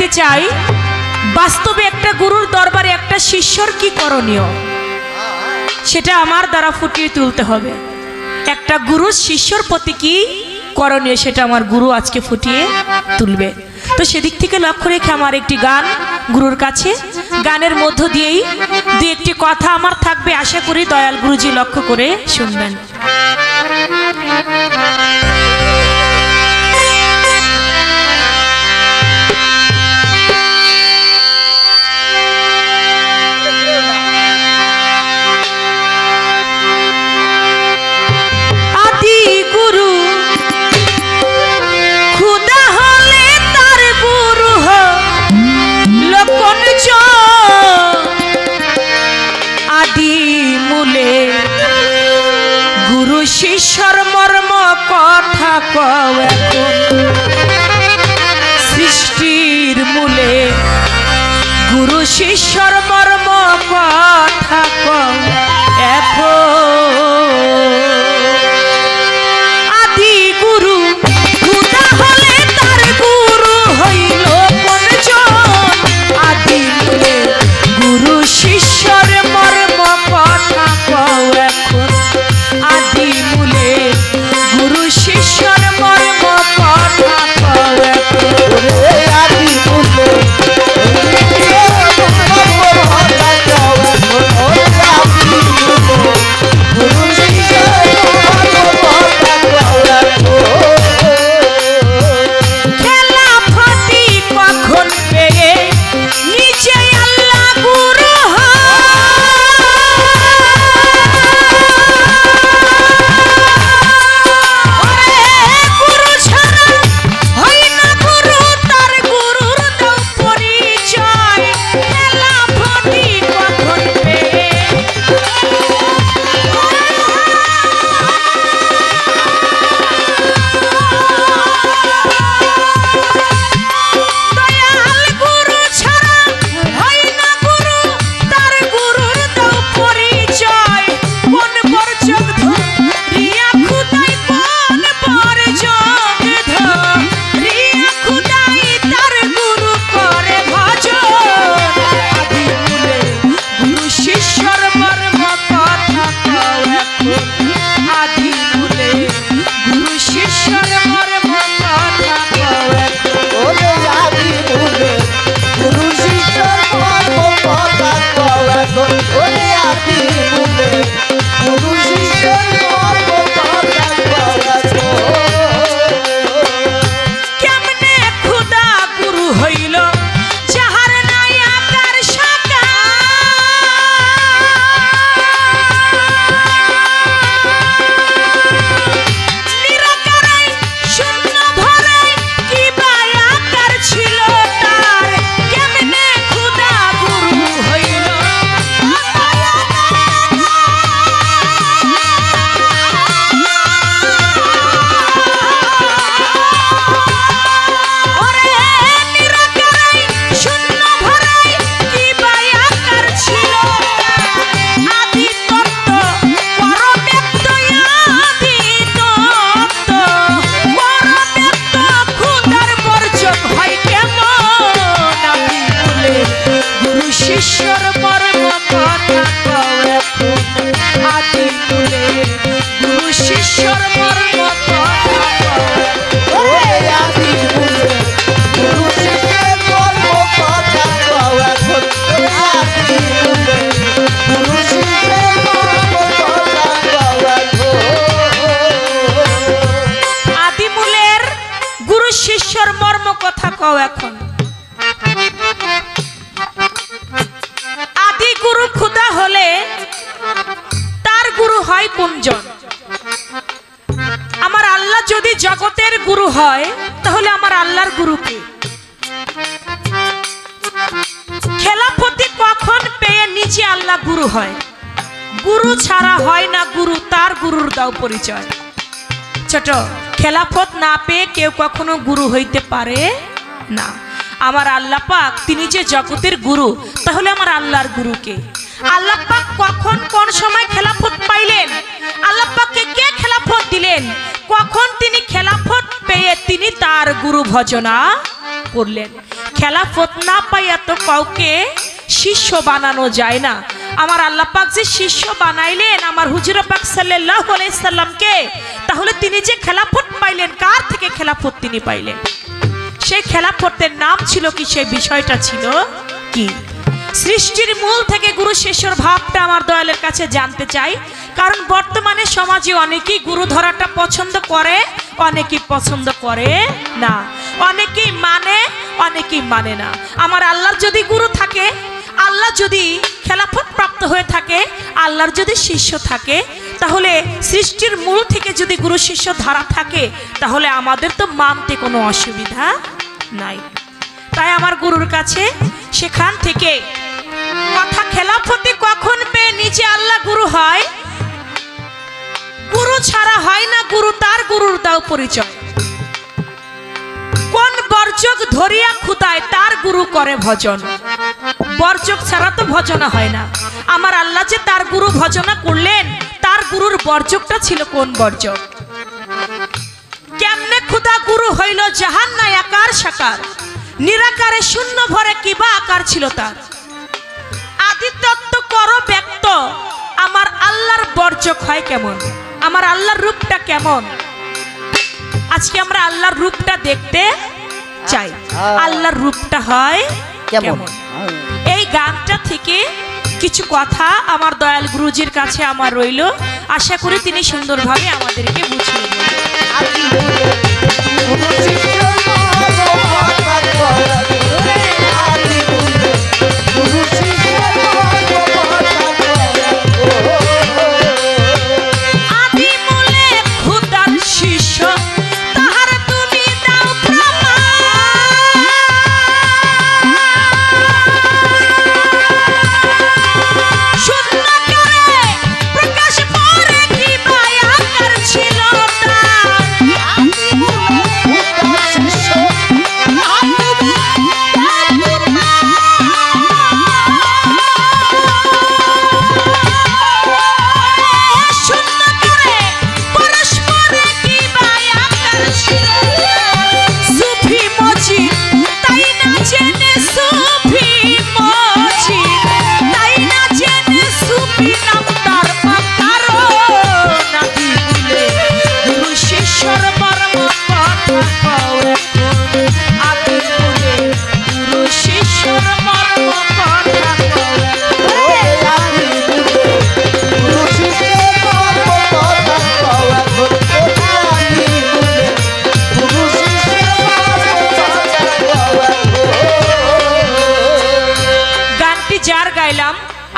দেখাতে চাই বাস্তবে একটা গুরুর দরবারে একটা শিষ্যর কি করণীয় সেটা আমার দ্বারা ফুটিয়ে তুলতে হবে। একটা গুরু শিষ্যর প্রতি কি করণীয় সেটা আমার গুরু আজকে ফুটিয়ে তুলবে। তো সেদিক থেকে লক্ষ্য রেখে আমার একটি গান গুরুর কাছে, গানের মধ্য দিয়েই দু একটি কথা আমার থাকবে, আশা করি দয়াল গুরুজি লক্ষ্য করে শুনবেন। শিষ্যর মর্ম কথা কও এখন, সৃষ্টির মূলে গুরু শিষ্যর মর্ম কথা কও এখন। আদি গুরু খুদা হলে তার গুরু হইল কোনজন? আদি মূলে গুরু শিষ্যর মর্ম কথা কও এখন। আদি মূলে গুরু শিষ্যর মর্ম কথা কও এখন। আদি মূলে এখন। আদি গুরু খুদা হলে তার গুরু হয় কোনজন? আমার আল্লাহ যদি জগতের গুরু হয় তাহলে আমার আল্লাহর গুরু কে? খেলাফতি কখন পেয়ে নিচে আল্লাহ গুরু হয়? গুরু ছাড়া হয় না গুরু, তার গুরুর দাও পরিচয়। ছোট, খেলাফত না পেয়ে কেউ কখনো গুরু হইতে পারে না। আমার আল্লাহ পাক তিনি যে জগতের গুরু, তাহলে আমার আল্লাহর গুরুকে আল্লাহ পাক কখন কোন সময় খেলাফত পাইলেন? আল্লাহ পাককে কে খেলাফত দিলেন? কখন তিনি খেলাফত পেয়ে তিনি তার গুরু ভজনা করলেন। খেলাফত না পাইয়া তো কাউকে শিষ্য বানানো যায় না। আমার আল্লাহ পাক যে শিষ্য বানাইলেন আমার হুজুর পাক সাল্লাল্লাহু আলাইহি সাল্লামকে, তাহলে তিনি যে খেলাফত পাইলেন, কার থেকে খেলাফত তিনি পাইলেন? সেই খেলাফতের নাম ছিল কি, সেই বিষয়টা ছিল কি? সৃষ্টির মূল থেকে গুরু শিষ্যর ভাবটা আমার দয়ালের কাছে জানতে চাই। কারণ বর্তমানে সমাজে অনেকেই গুরু ধরাটা পছন্দ করে, অনেকেই পছন্দ করে না, অনেকেই মানে, অনেকেই মানে না। আমার আল্লাহর যদি গুরু থাকে, আল্লাহ যদি খেলাফত প্রাপ্ত হয়ে থাকে, আল্লাহর যদি শিষ্য থাকে, তাহলে সৃষ্টির মূল থেকে যদি গুরু শিষ্য ধারা থাকে, তাহলে আমাদের তো মানতে কোনো অসুবিধা নাই। তাই আমার গুরুর কাছে সেখান থেকে কথা, খেলাফতে কখন পেয়ে নিচে আল্লাহ গুরু হয়? গুরু ছাড়া হয় না গুরু, তার গুরুর দাও পরিচয়। কোন বর্জক ধরিয়া খুদায়, তার গুরু করে ভজন। বর্জক ছাড়া তো ভজনা হয় না। আমার আল্লাহ যে তার গুরু ভজনা করলেন, তার গুরুর বর্জকটা ছিল কোন বর্জক? কেমনে খুদা গুরু হইল জাহান নাই আকার সাকার, নিরাকারে শূন্য ভরে কিবা আকার ছিল তার। আদি তত্ত্ব করো ব্যক্ত, আমার আল্লাহর বর্জক হয় কেমন? আমার আল্লাহর রূপটা কেমন? আজকে আমরা আল্লাহর রূপটা দেখতে চাই। আল্লাহর রূপটা হয় কেমন? এই গানটা থেকে কিছু কথা আমার দয়াল গুরুজির কাছে আমার রইল, আশা করি তিনি সুন্দরভাবে আমাদেরকে বুঝিয়ে দেবেন।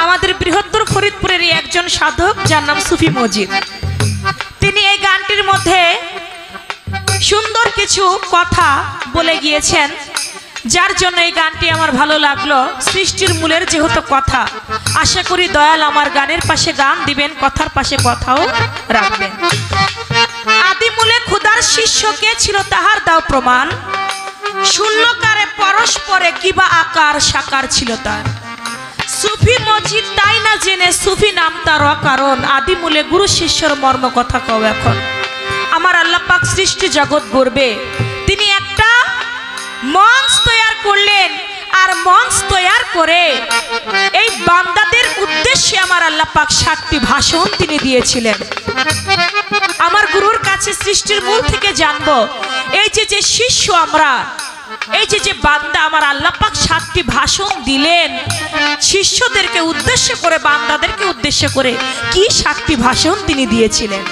আমাদের বৃহত্তর ফরিদপুরের একজন সাধক, যার নাম সুফি মজিদ। তিনি এই গানটির মধ্যে সুন্দর কিছু কথা বলে গিয়েছেন, যার জন্য এই গানটি আমার ভালো লাগলো। সৃষ্টির মূলের যেহেতু কথা, আশা করি দয়াল আমার গানের পাশে গান দিবেন, কথার পাশে কথাও রাখবেন। আদি মূলে খুদার শিষ্য কে ছিল, তাহার দাও প্রমাণ। শূন্যকারে পরস্পরে কিবা আকার সাকার ছিল তার। সুফি মজিদ তাই না জেনে সুফি নাম তার অকারণ। আদি মূলে গুরু শিষ্যর মর্ম কথা কও এখন। আমার আল্লাহ পাক সৃষ্টি জগৎ গড়বে, তিনি একটা মঞ্চ তৈয়ার করলেন, আর মঞ্চ তৈয়ার করে এই বান্দাদের উদ্দেশ্যে আমার আল্লাহ পাক 7টি ভাষণ তিনি দিয়েছিলেন। আমার গুরুর কাছে সৃষ্টির মূল থেকে জানবো, এই যে শিষ্য আমরা, এই যে বান্দা, আমার আল্লাহ পাক 7টি ভাষণ দিলেন শিষ্যদেরকে উদ্দেশ্য করে, বান্দাদেরকে উদ্দেশ্য করে। কি 7টি ভাষণ তিনি দিয়েছিলেন,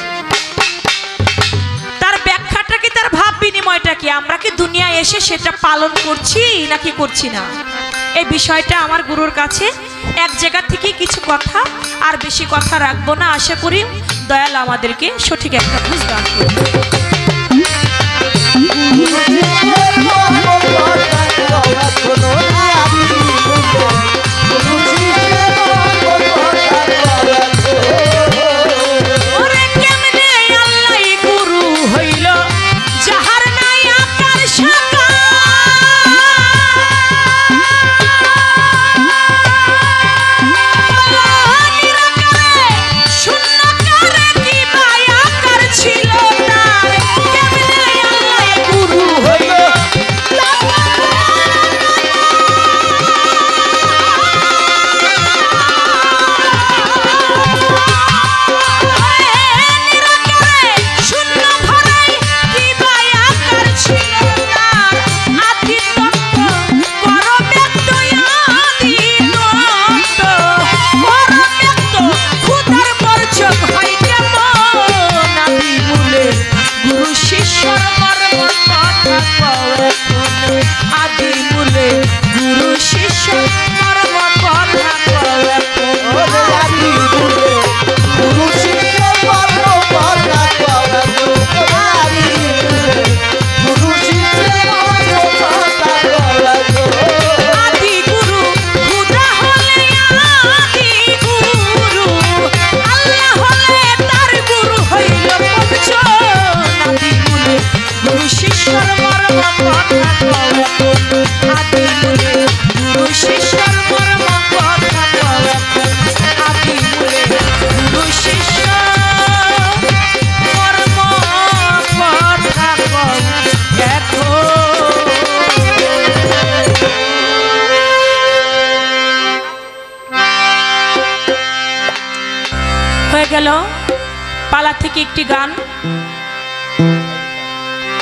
তার ব্যাখ্যাটা কি, তার ভাব বিনিময়টা কি? আমরা কি দুনিয়ায় এসে সেটা পালন করছি নাকি করছি না? এই বিষয়টা আমার গুরুর কাছে এক জায়গা থেকে কিছু কথা, আর বেশি কথা রাখবো না। আশা করি দয়াল আমাদেরকে সঠিক একটা বুঝ দান করবে। হয়ে গেল পালা থেকে একটি গান,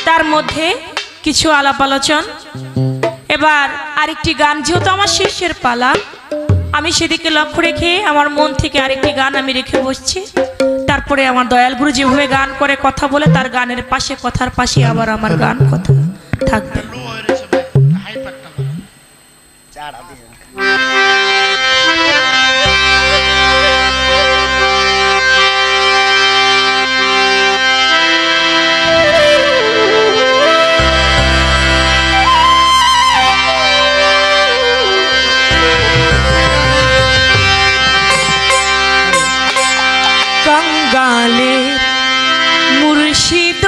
তার মধ্যে কিছু আলাপ আলোচন। এবার আরেকটি গান, যেহেতু আমার শেষের পালা, আমি সেদিকে লক্ষ্য রেখে আমার মন থেকে আরেকটি গান আমি রেখে বসছি। তারপরে আমার দয়াল গুরু যেভাবে গান করে কথা বলে, তার গানের পাশে কথার পাশে আবার আমার গান কথা থাকবে। कंगाले मुर्शिद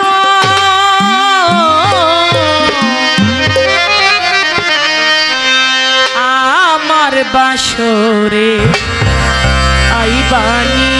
आमार बासरे आईबानी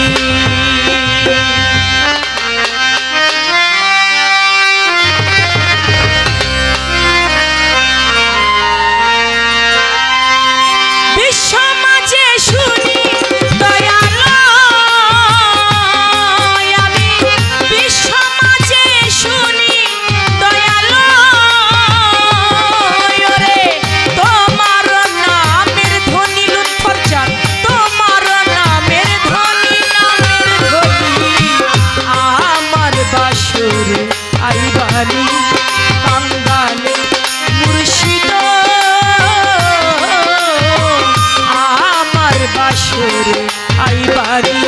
कंगाले मुर्शिद आमार बासरे आईबानी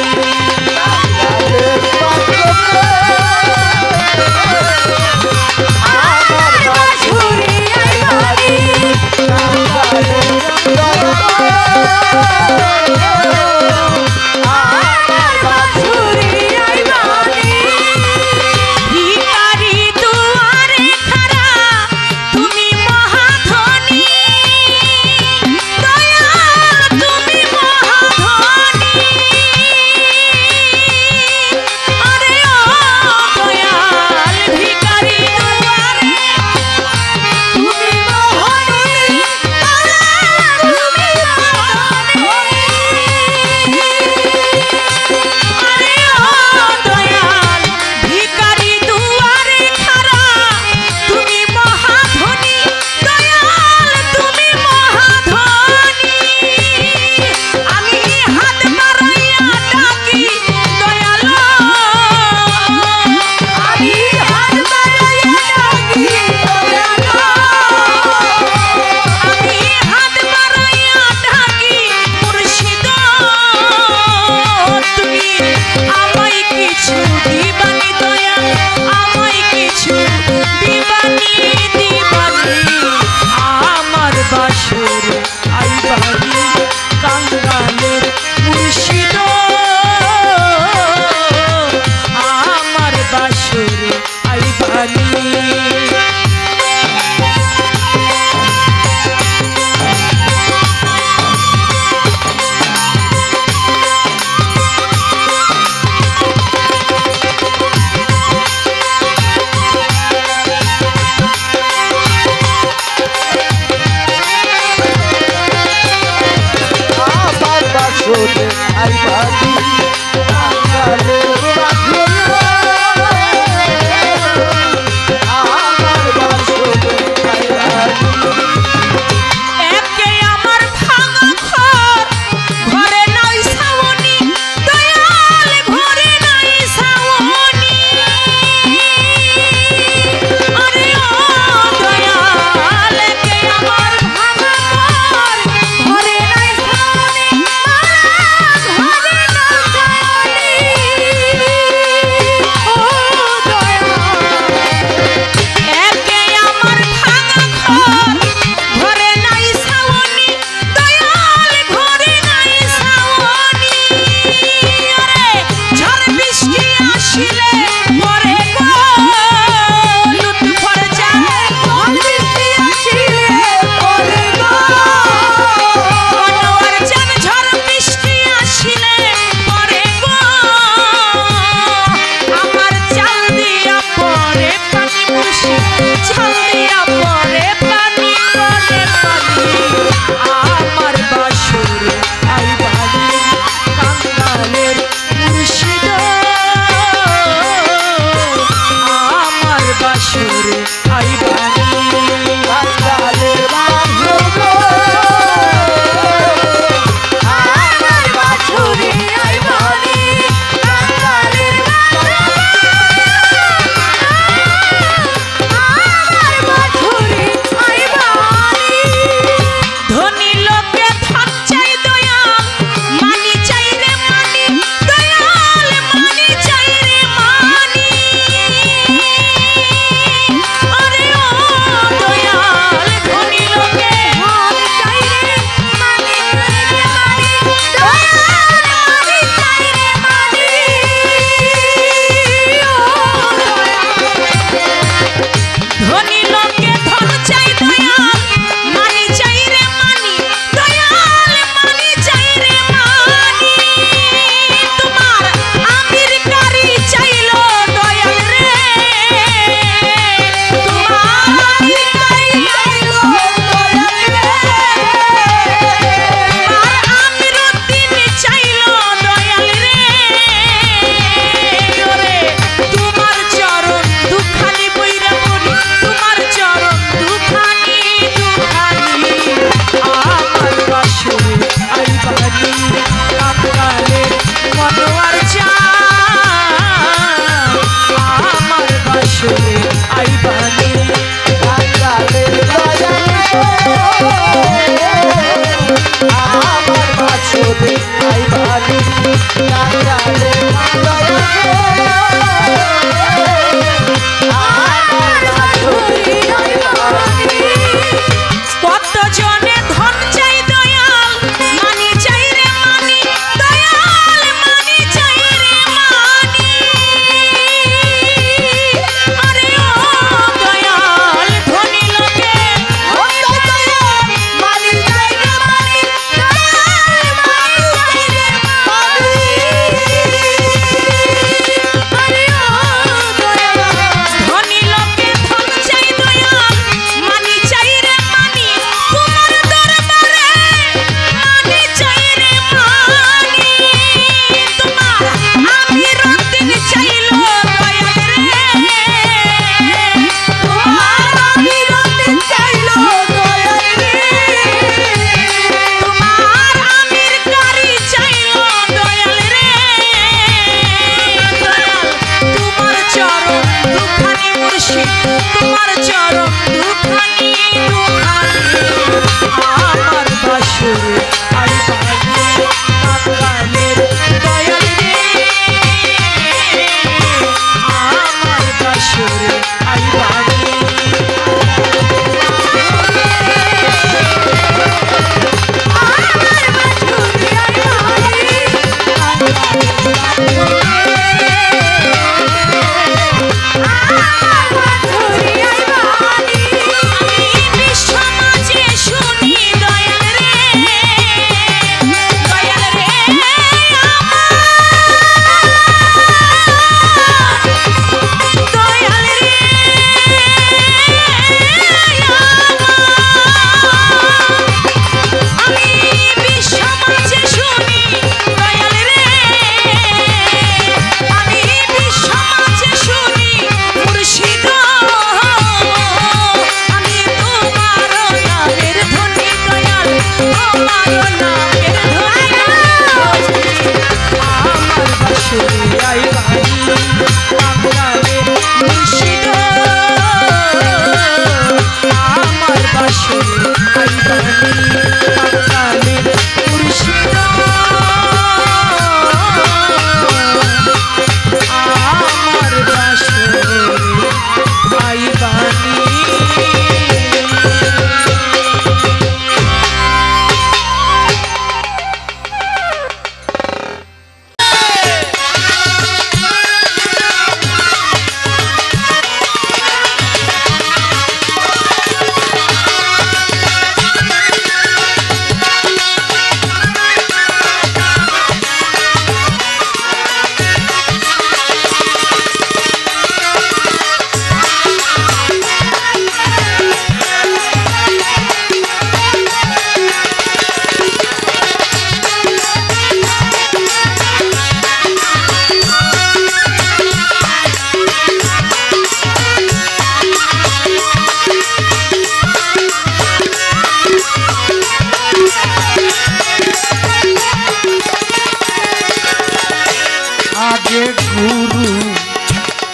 গুরু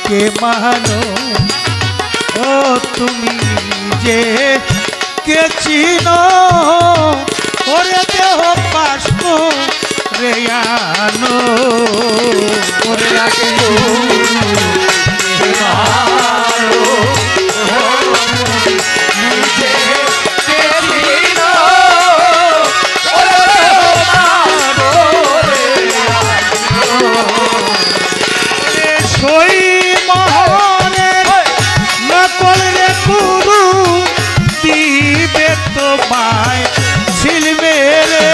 কে মানো ও তুমি যে কে চিনো ওরে দেহ পাশ রে আনো ওরে আগে গুরু কে মানো নিজে কে চিনো ওরে দেহ পাশ রে আনো সই মহরের নকল রে গুরু দিবে তোমায় ছিলবে রে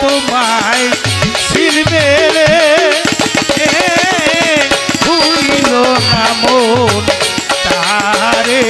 তোমায় ছিলবে রে ভুলিল না মন তারে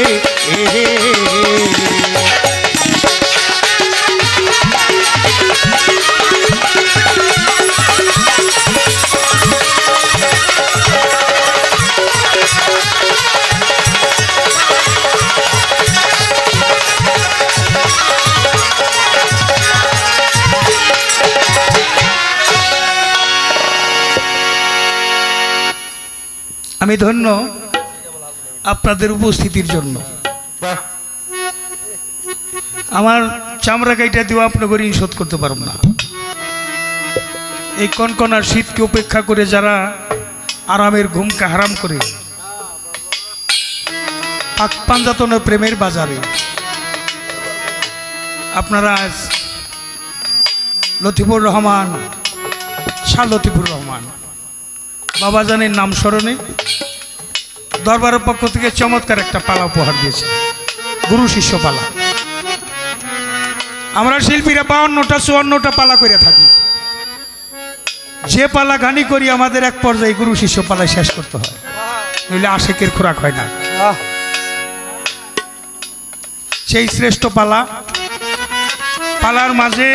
আমি ধন্য আপনাদের উপস্থিতির জন্য। আমার চামড়া কাইটা দিয়েও আপনাকে ঋণ শোধ করতে পারব না। এই কনকনার শীতকে উপেক্ষা করে যারা আরামের ঘুমকে হারাম করে পাঞ্জাতনের প্রেমের বাজারে আপনারা আজ লতিফুর রহমান, শাহ লতিফুর রহমান বাবাজানের নাম স্মরণে দরবারের পক্ষ থেকে চমৎকার একটা পালা উপহার দিয়েছে, গুরু শিষ্য পালা। আমরা শিল্পীরা 52টা 54টা পালা করে থাকি। যে পালা গানি করি আমাদের এক পর্যায়ে গুরু শিষ্য পালায় শেষ করতে হয়, নইলে আশেকের খোরাক হয় না। সেই শ্রেষ্ঠ পালা, পালার মাঝে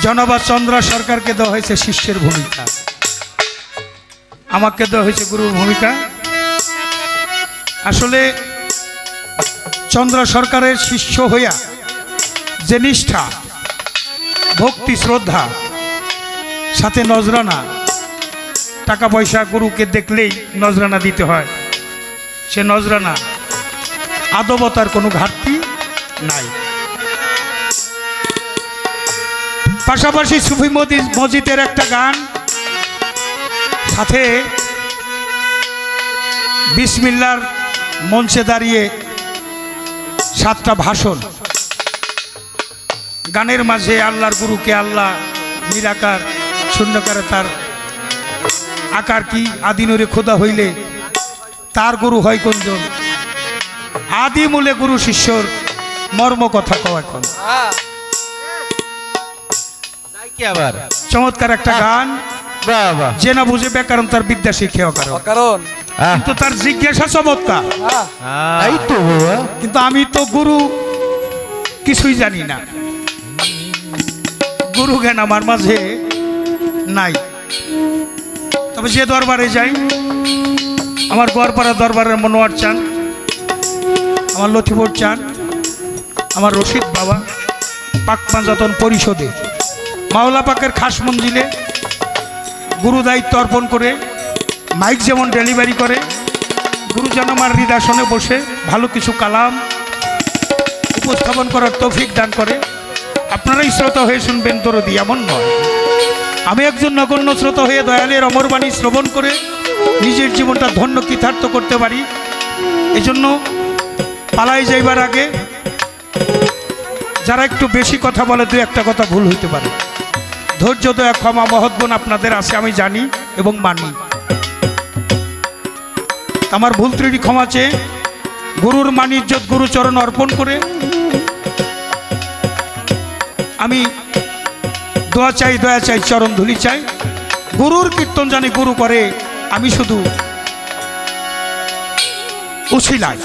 জনবা চন্দ্রা সরকারকে দেওয়া হয়েছে শিষ্যের ভূমিকা, আমাকে দেওয়া হয়েছে গুরুর ভূমিকা। আসলে চন্দ্র সরকারের শিষ্য হইয়া যে নিষ্ঠা, ভক্তি, শ্রদ্ধা, সাথে নজরানা, টাকা পয়সা গুরুকে দেখলেই নজরানা দিতে হয়, সে নজরানা আদবতার কোনো ঘাটতি নাই। পাশাপাশি সুফি মসজিদের একটা গান, সাথে বিসমিল্লার মঞ্চে দাঁড়িয়ে 7টা ভাষণ, গানের মাঝে আল্লাহর গুরুকে আল্লাহ নিরাকার শূন্যকারে তার আকার কি, আদিনুরে খোদা হইলে তার গুরু হয় কোনজন, আদি মূলে গুরু শিষ্যর মর্ম কথা কও এখন। আবার চমৎকার একটা গান, যে না বুঝে ব্যাকরণ তার বিদ্যা শিক্ষা কারণ, কিন্তু তার জিজ্ঞাসা চমৎকার। কিন্তু আমি তো গুরু কিছুই জানি না, গুরু জ্ঞান আমার মাঝে নাই। তবে যে দরবারে যাই, আমার গড়পাড়া দরবারের মনোয়ার চান, আমার লতিফুর চান, আমার রশিদ বাবা পাক পাঞ্জাতন পরিষদে মাওলা পাকের খাস মঞ্জিলে গুরু দায়িত্ব অর্পণ করে মাইক যেমন ডেলিভারি করে, গুরু যেন আমার হৃদয়াসনে বসে ভালো কিছু কালাম উপস্থাপন করার তৌফিক দান করে। আপনারাই শ্রোতা হয়ে শুনবেন দরদি, এমন নয়। আমি একজন নগণ্য শ্রোতা হয়ে দয়ালের অমরবাণী শ্রবণ করে নিজের জীবনটা ধন্য কৃতার্থ করতে পারি। এজন্য পালাই যাইবার আগে যারা একটু বেশি কথা বলে, দু একটা কথা ভুল হইতে পারে, ধৈর্য, দয়া, ক্ষমা, মহৎগুণ আপনাদের আছে আমি জানি এবং মানি। আমার ভুল ত্রুটি ক্ষমা চেয়ে গুরুর মান ইজ্জত গুরুচরণ অর্পণ করে আমি দোয়া চাই, দয়া চাই, চরণ ধুলি চাই। গুরুর কীর্তন জানি গুরু করে, আমি শুধু উছিলাই।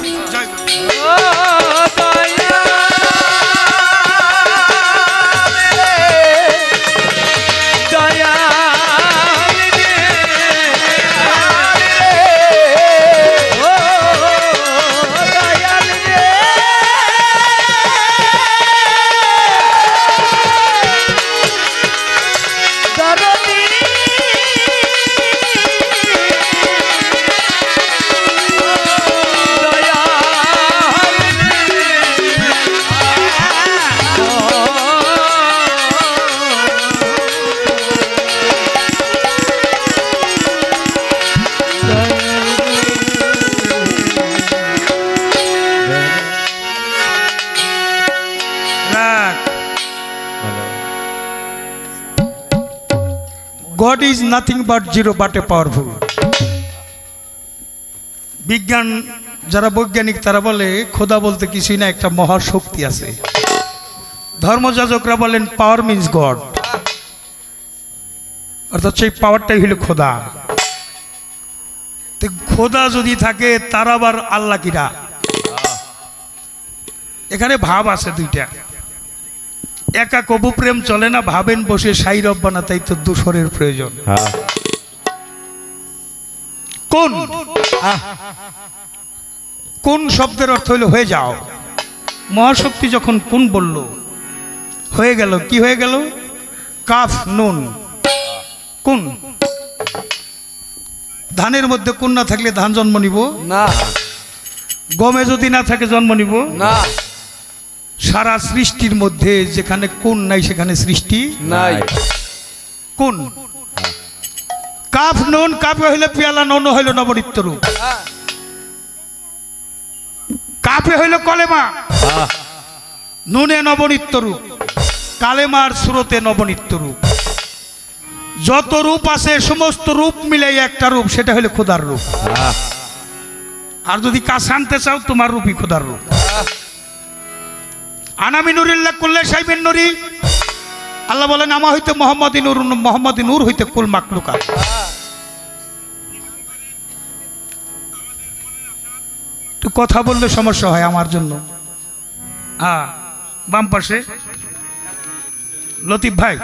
God is nothing but zero but a powerful. বিজ্ঞান যারা বৈজ্ঞানিক তারা বলে খোদা বলতে কিছুই না, একটা মহাশক্তি আছে। ধর্মযাজকরা বলেন পাওয়ার মিন্স গড, অর্থাৎ সেই পাওয়ারটাই হলো খোদা। তো খোদা যদি থাকে তার আবার আল্লাহ কিরা? এখানে ভাব আছে দুইটা। একা কবু প্রেম চলে না, ভাবেন বসে সাই রব্বানা, তাই তো দুসরের প্রয়োজন। কোন কোন শব্দের অর্থ হইল হয়ে যাও। মহাশক্তি যখন কোন বলল, হয়ে গেল। কি হয়ে গেল? কাফ নুন কোন। ধানের মধ্যে কোন না থাকলে ধান জন্ম নিব না, গমে যদি না থাকে জন্ম নিব না, সারা সৃষ্টির মধ্যে যেখানে কোন নাই সেখানে সৃষ্টি নাই। কোন কাফ নুন, কাফে হইলে পিয়ালা, নন হইল নবনিত্য রূপ, কাফে হইল কলেমা, নুনে নবনিত্য রূপ, কালেমার স্রোতে নবনিত্য রূপ। যত রূপ আছে সমস্ত রূপ মিলে একটা রূপ, সেটা হলো খোদার রূপ। আর যদি কাছে আনতে চাও তোমার রূপই খোদার রূপ। আনামি নুরিল্লাহ কুল্লে সাইবেন নুরি, আল্লাহ বলেন আমা হইতে মোহাম্মদী নূর, মোহাম্মদী নূর হইতে কুল মাকলুকাত। তো কথা বললে সমস্যা হয় আমার জন্য। হ্যাঁ, বাম পাশে লতিফ ভাই।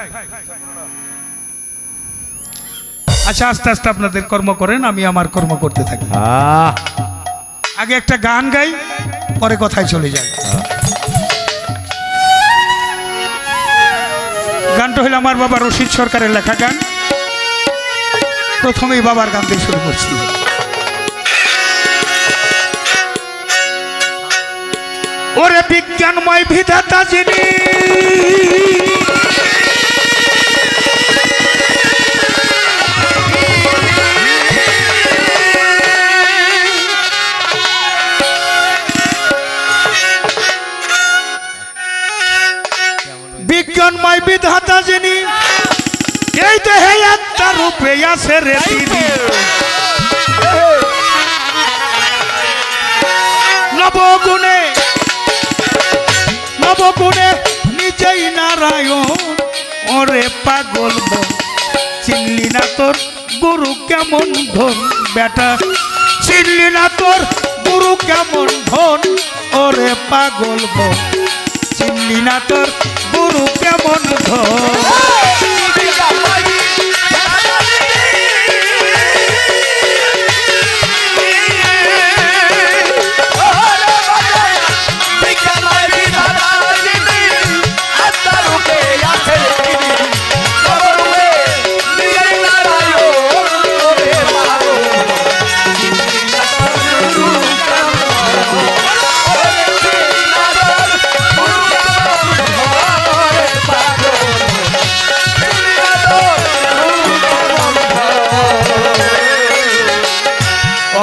আচ্ছা, আস্তে আস্তে আপনাদের কর্ম করেন, আমি আমার কর্ম করতে থাকি। আগে একটা গান গাই, পরে কথায় চলে যাই। গানটা হইল আমার বাবা রশিদ সরকারের লেখা গান। প্রথমেই বাবার গান দিয়ে শুরু করছি। ওরে বিজ্ঞানময় বিধাতা যিনি, বিজ্ঞানময় বিধাতা যিনি, এই দেহে একটা রূপে আছে রে তিনি। নবগুণে নবগুণে নিজেই নারায়ণ। ওরে পাগল মন, চিনলি না তোর গুরু কেমন ধন। বেটা চিনলি না তোর গুরু কেমন ধন। ওরে পাগল মন, চিনলি না তোর গুরু কেমন ধন।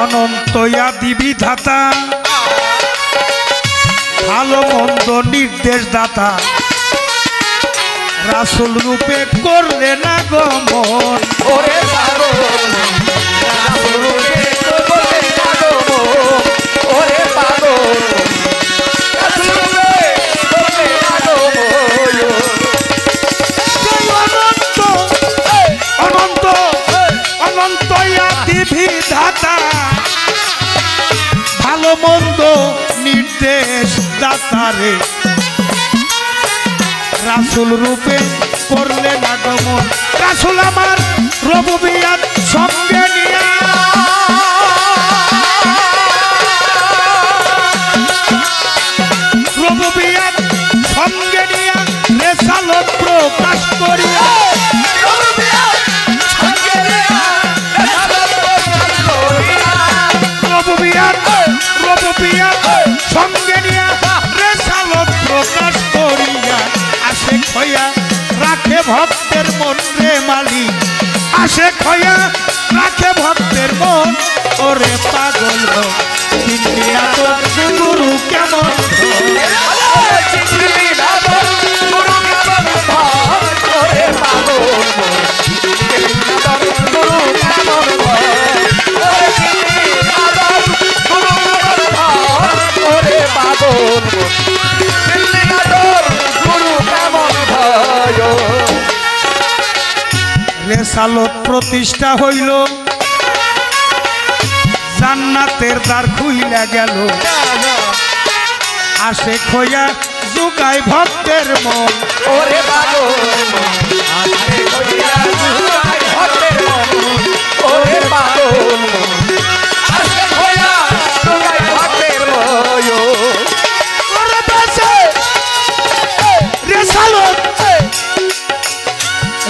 অনন্ত আদি বিধাতা, ভালো মন্দ নির্দেশ দাতা, রাসূল রূপে করলে না গমন। ওরে পাগল, রাসূল রূপে করলে না গমন। ওরে পাগল, রাসূল রূপে করলে না গমন। অনন্ত অনন্ত অনন্ত আদি বিধাতা, ভালো মন্দ নির্দেশ দাতারে, রাসূল রূপে করলে না গমন। রাসূল আমার রবুবিয়াত সঙ্গে নিয়া, রবুবিয়াত সঙ্গে নিয়া রেসালত প্রকাশ করিয়া, সঙ্গে নিয়া রেসালত প্রকাশ করিয়া, আসে খয়া রাখে ভক্তের মন রে মালিক। আসে খয়া রাখে ভক্তের মন। ওরে পাগল মন, চিনলি না তোর গুরু কেমন ধন। চিনলি না তোর গুরু কেমন ধন। ওরে পাগল মন, চিনলি রেসালত প্রতিষ্ঠা হইল, জান্নাতের দ্বার খুইলা গেল, আসে খোয়া জুগায় ভক্তের মন। ওরে পাগল আসে খোয়া জুগায় ভক্তের মন। ওরে পাগল আসে খোয়া জুগায় ভক্তের মন। ওরে বাসে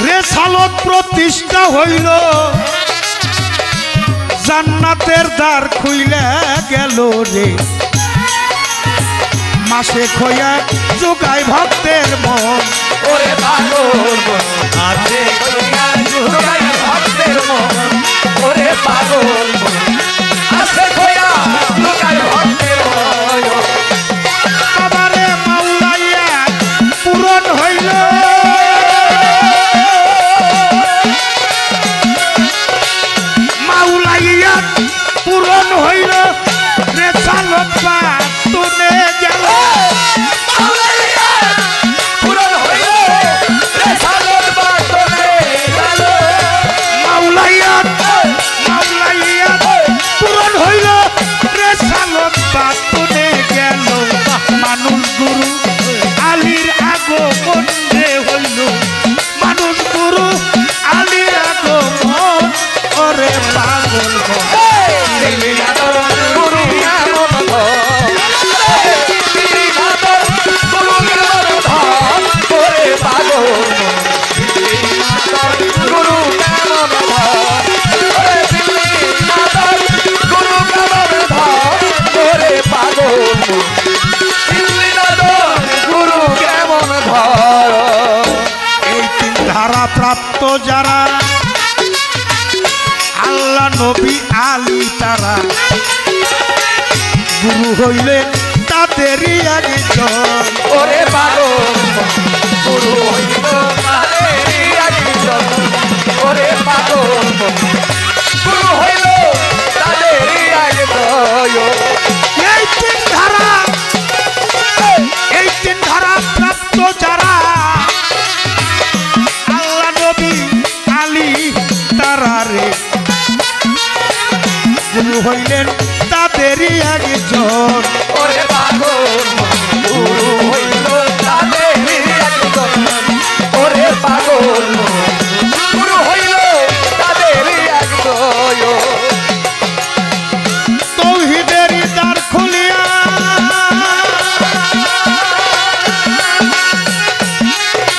রেসালত প্রতিষ্ঠা হইল, জান্নাতের দ্বার খুইলা গেল রে, মাসে খোয়া জুগায় ভক্তের মন। ওরে পাগল আসে খোয়া জুগায় ভক্তের মন। ওরে পাগল আসে খোয়া জুগায় ভক্তের মন। বাবারে মাওলাইয়া পূরণ হইল, মাওলাইয়া পূরণ হইল, রেসালত তুলে গেল। পূরণ হইল রেসালত বাতনে গেল। মাওলাইয়া মাওলাইয়া পূরণ হইল, রেসালত তুলে গেল। মানুষ গুরু আলীর আগমন রে হইল, মানুষ গুরু আলীর আগমন। ওরে পাগল গুরু কেমন ধন। গুরু কেমন ধন। ওরে পাগল গুরু কেমন ধন। ওরে দিল্লীনাথর গুরু কেমন ধন। ওরে পাগল দিল্লীনাথর গুরু কেমন ধন। এই তিন ধারা প্রাপ্ত যারা, আল্লাহ নবী আলী তারা, গুরু হইলে তাদেরই একজন। ওরে পাগল গুরু হইল তাদেরই একজন। ওরে পাগল গুরু হইল তাদেরই একজন। এই তিন ধারা, এই তিন ধারা প্রাপ্ত যারা, আল্লাহ নবী আলী তারা রে, গুরু হইলেন তাদেরই একজন। ওরে পাগল গুরু হইল তাদেরই একজন। ওরে পাগল গুরু হইল তাদেরই একজন। তৌহিদেরই দ্বার খুলিয়া,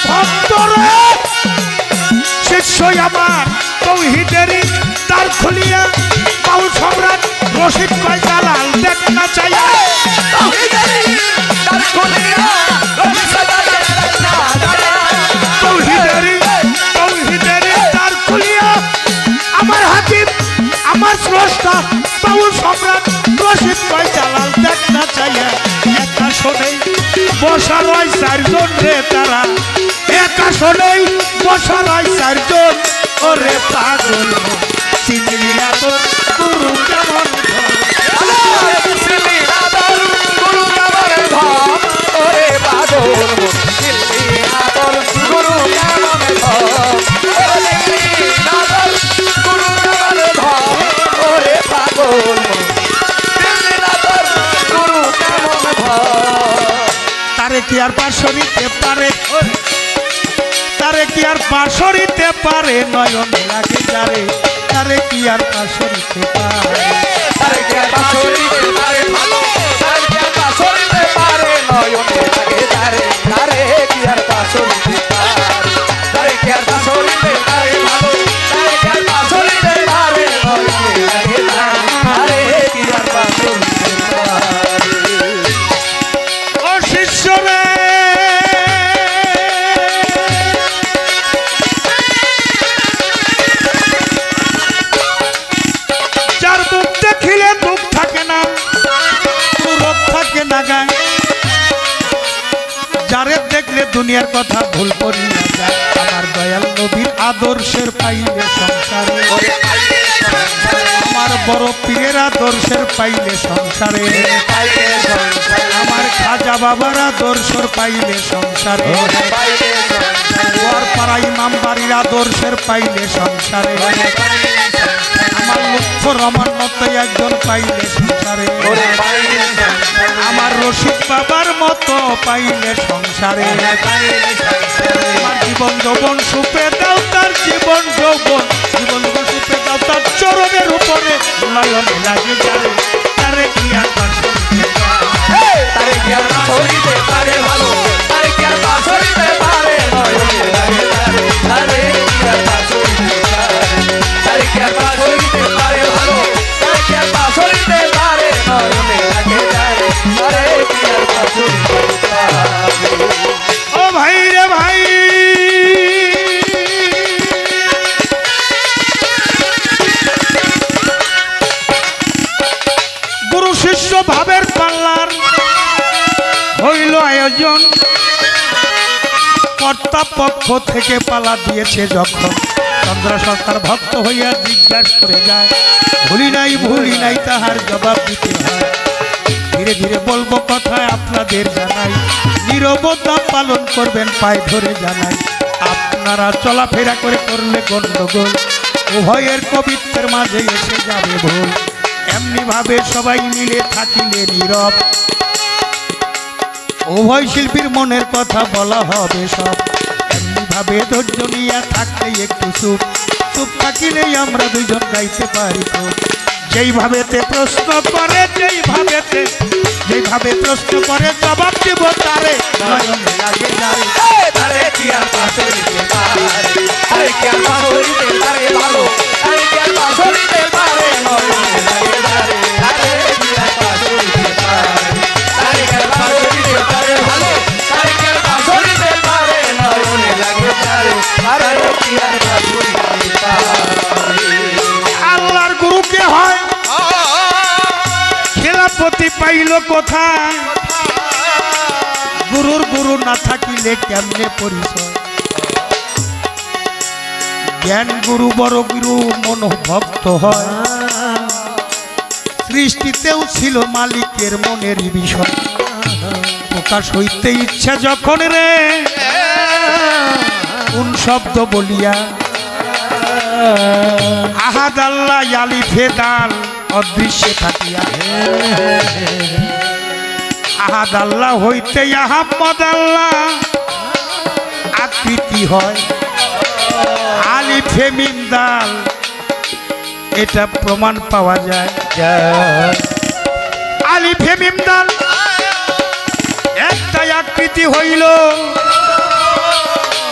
ভক্তরে শিষ্য আমার তৌহিদেরই দ্বার খুলিয়া, বাউল সম্রাট রশিদ কয় জালাল দেখ না চাইয়া। তৌহিদেরই দ্বার খুলিয়া, আমার হাকিম আমার স্রষ্টা বাউল সম্রাট রশিদ কয় জালাল দেখ না চাইয়া। একা শোনেই বসা রয় চারজন রে তারা, একা শোনেই বসা রয় চারজন। ওরে পাগল চিনলি না তোর গুরু কেমন ধন। গুরু কেমন ধন। ওরে পাগল দিল্লীনাথর গুরু কেমন ধন। ওরে দিল্লীনাথর গুরু কেমন ধন। ওরে পাগল দিল্লীনাথর গুরু কেমন ধন। তারে কি আর পাশরিতে পারে, তারে কি আর পাশরিতে পারে, নয়ন লাগে যারে, তারে কি আর পাশরিতে পারে। তারে কি আর পাশরিতে পারে ভালো। তারে কি আর পাশরিতে পারে নয়নে লাগে তারে। তারে কি আর পাশরিতে পারে। তারে কি আর পাশরিতে পারে ভালো। তারে কি আর পাশরিতে পারে নয়নে লাগে তারে। তারে কি আর পাশরিতে পারে। ও শিষ্য রে, যার মুখ দেখিলে দুঃখ থাকে না, রোগ থাকে না গায়, যারে দেখলে দুনিয়ার কথা ভুল করিয়া যায়, আমার দয়াল নবীর আদর্শের পাইলে সংসারে, আমার বড় পীরের আদর্শের পাইলে সংসারে, আমার খাজা বাবার আদর্শের পাইলে সংসারে, বরপাড়া ইমাম বাড়ির আদর্শের পাইলে সংসারে, আমার লক্ষ্য রমান মতো একজন পাইলে সংসারে, আমার রশিদ বাবার মতো পাইলে সংসারে, আমার জীবন যৌবন সুপে দাও তার জীবন যৌবন, জীবন সুপে দাও তার চরণের উপরে নয়নে লাগে যারে, তারে কি আর তারে কি আর পাশরিতে পারে ভালো, তারে কি আর পাশরিতে পারে নয়নে লাগে যারে, তারে কি আর পাশরিতে পারে, তারে কি আর পাশরিতে পারে ভালো, তারে কি আর পাশরিতে পারে নয়নে লাগে যারে, তারে কি আর পাশরিতে পারে। ও ভাই রে ভাই, গুরু শিষ্য ভাবের পাল্লার হইল আয়োজন, কর্তা পক্ষ থেকে পালা দিয়েছে যখন, চন্দ্র সরকার ভক্ত হইয়া জিজ্ঞাসা করে যায়, ভুলি নাই তাহার জবাব দিতে হয়। ধীরে ধীরে বলবো কথায় আপনাদের জানাই, নীরবতা পালন করবেন পায়ে ধরে জানাই, আপনারা চলাফেরা করে করলে গন্ডগোল, উভয়ের কবিত্বের মাঝে এসে যাবে ভুল। এমনি ভাবে সবাই মিলে থাকিলে নীরব, উভয় শিল্পীর মনের কথা বলা হবে সব। এমনি ভাবে ধৈর্য নিয়ে থাকলে একটু চুপ, চুপ থাকিলেই আমরা দুজন গাইতে পারি তো। যেইভাবেতে প্রশ্ন করে, যেইভাবে প্রশ্ন করে জবাব দিব তারে, নয়নে লাগে যারে, তারে কি আর পাশরিতে পারে, তারে কি আর পাশরিতে পারে ভালো, তারে কি আর পাশরিতে পারে নয়নে লাগে যারে, তারে কি আর পাশরিতে পারে, তারে কি আর পাশরিতে পারে ভালো, তারে কি আর পাশরিতে পারে নয়নে লাগে যারে, তারে কি আর পাশরিতে পারে। আল্লাহর গুরুকে হয় খেলাপতি পাইল কোথায়, গুরুর গুরু না থাকিলে কেমনে পরিচয়। জ্ঞান গুরু বড় গুরু মনোভক্ত হয়, সৃষ্টিতেও ছিল মালিকের মনেরই বিষয়। প্রকাশ হইতে ইচ্ছা যখন রে কোন শব্দ বলিয়া, আহাদ আল্লাহ আলিফে দাল অদৃশ্যে থাকিয়া, আহাদ আল্লাহ হইতে আহাম্মদ আল্লাহ আকৃতি হয়, আলিফে মিম দাল এটা প্রমাণ পাওয়া যায়। আলিফে মিম দাল একটা আকৃতি হইল,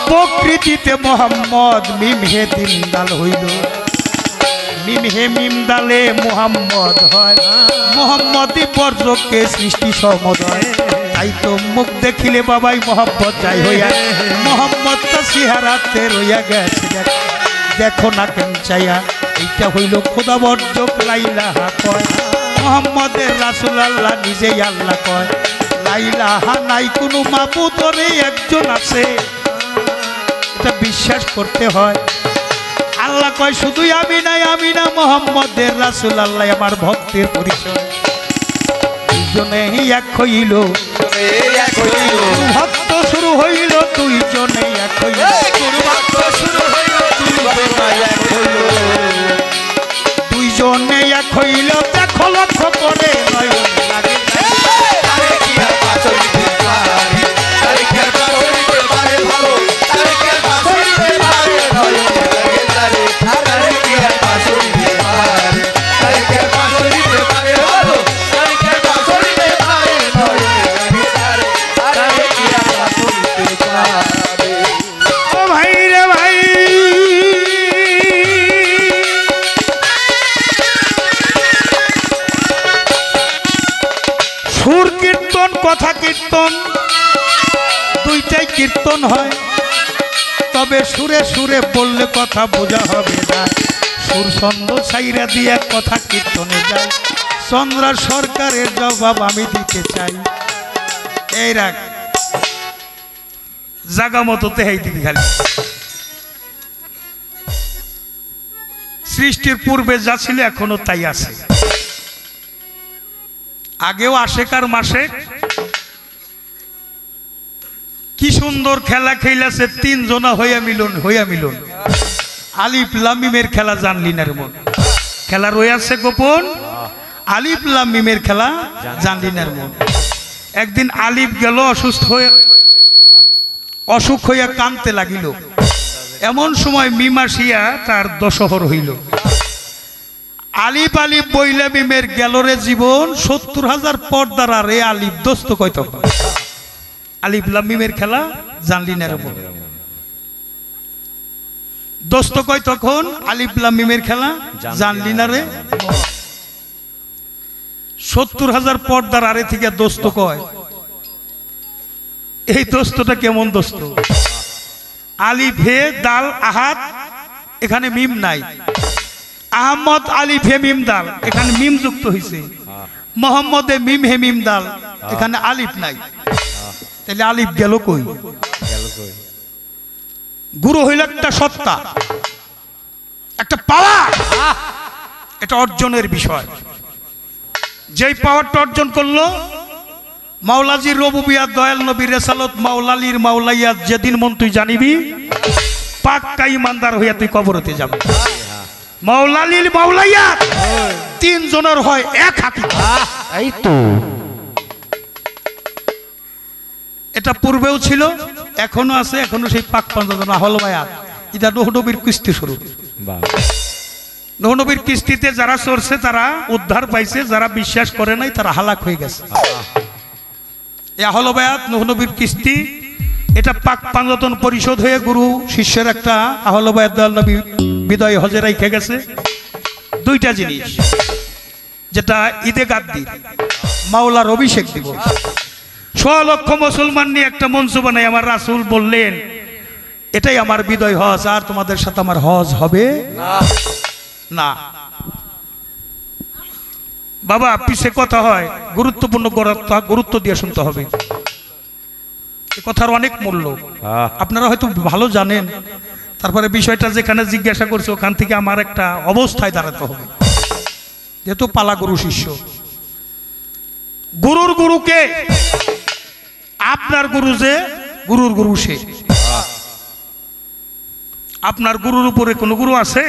প্রকৃতিতে মোহাম্মদ মিম হে দিন দাল হইল, মিম হে মিম দালে মোহাম্মদ হয়, মোহাম্মদই বর্জকে সৃষ্টি সমদয়। তাই তো মুখ দেখিলে বাবাই মোহাম্মদ যাই হইয়া, মোহাম্মদ তো সিহারাতে রইয়া গেছে, দেখো না কেন চাইয়া। এইটা হইল খোদা বর্জক লাইলাহা কয়, মোহাম্মদের রাসূল আল্লাহ নিজেই আল্লাহ কয়। লাইলাহা নাই কোনো মাবুদ রে একজন আছে, এটা বিশ্বাস করতে হয়। আল্লাহ কয় শুধুই আমি নাই, আমি না মোহাম্মদের রাসূল আল্লাহ আমার ভক্তের পরিচয়। দুইজনেই এক হইল, ভক্ত শুরু হইল, দুইজনেই এক হইল, দুইজনে এক হইল, দেখো লক্ষ্য করে নয়নে লাগে যারে, তারে কি আর পাশরিতে পারে, তারে কি আর পাশরিতে পারে ভালো, তারে কি আর পাশরিতে পারে নয়নে লাগে যারে, তারে কি আর পাশরিতে পারে, তারে কি আর পাশরিতে পারে ভালো, তারে কি আর পাশরিতে পারে নয়নে লাগে যারে, তারে কি আর পাশরিতে পারে। ও ভাই রে ভাই, সুর কীর্তন কথা কীর্তন দুইটাই কীর্তন হয়, তবে সুরে সুরে বললে কথা বোঝা হবে না। সুর ছন্দ ছাইরা দিয়া কথা কীর্তনে যায়, চন্দ্রা সরকারের জবাব আমি দিতে চাই। এই রাখ জাগা মতো তেহাই দিবি খালি। সৃষ্টির পূর্বে যা ছিল এখনো তাই আছে। আগেও আশেকার মাসে কি সুন্দর খেলা খেলাছে, তিনজনা হইয়া মিলন আলিফ লাম মিমের খেলা জানলি না রে মন। খেলা রয়েছে গোপন, আলিফ লাম মিমের খেলা জানলি না রে মন। একদিন আলিফ গেল অসুখ হইয়া কানতে লাগিল। এমন সময় মিম আসিয়া তার দশহর হইল। আলিফ আলিফ বইলে মিমের গেল রে জীবন, ৭০,০০০ পর্দার রে আলিফ দোস্ত কয় তখন। আলিফ লাম মিমের খেলা জানলি না রে মন। দোস্ত কয় তখন, আলিফ লাম মিমের খেলা জানলি না রে। ৭০,০০০ পর্দার আরে থেকে দোস্ত কয়। এই দোস্তটা কেমন দোস্ত? আলিফ হে দাল আহাদ, এখানে মিম নাই। আহমদ আলিফ হে মিম দাল, এখানে মিম যুক্ত হয়েছে। মোহাম্মদে মিম হে মিম দাল, এখানে আলিফ নাই। তাহলে আলিফ গেল কই? গুরু হইল একটা সত্তা, একটা পাওয়ার, এটা অর্জনের বিষয়। যেই পাওয়ারটা অর্জন করলো, মাওলাজির রবুবিয়াত, দয়াল নবীর রেসালত, মাওলালির মাওলাইয়াত যেদিন মন তুই জানিবি, পাক্কা ইমানদার হইয়া তুই কবরতে যাবি। মাওলালির মাওলাইয়াত তিনজনের হয় এক হাকিকত। এই তো এটা পূর্বেও ছিল, এখনো আছে, এখনো সেই পাক পাঞ্জাতন আহল বায়াত। এটা নূহ নবীর কিস্তি শুরু। নূহ নবীর কিস্তিতে যারা চড়ছে তারা উদ্ধার পাইছে, যারা বিশ্বাস করে নাই তারা হালাক হয়ে গেছে। এই আহল বায়াত নূহ নবীর কিস্তি, এটা পাক পাঞ্জাতন পরিশোধ হয়ে গুরু শিষ্যের একটা আহল বায়াত দয়াল নবী বিদায় হজে রাইখে গেছে। দুইটা জিনিস, যেটা ঈদে গাদ্দির মাওলার অভিষেক দিবস। ৬ লক্ষ মুসলমান নিয়ে একটা মঞ্চ বানাই আমার রাসূল বললেন, এটাই আমার বিদায় হজ, আর তোমাদের সাথে আমার হজ হবে না। বাবা পিছে কথা হয়, গুরুত্বপূর্ণ গুরুত্ব দিয়ে শুনতে হবে। এই কথার অনেক মূল্য, আপনারা হয়তো ভালো জানেন। তারপরে বিষয়টা যেখানে জিজ্ঞাসা করছে ওখান থেকে আমার একটা অবস্থায় দাঁড়াতে হবে, যেহেতু পালা গুরু শিষ্য। গুরুর গুরুকে, আপনার গুরু যে, গুরুর গুরু সে। আপনার গুরুর উপরে কোনো গুরু আছে?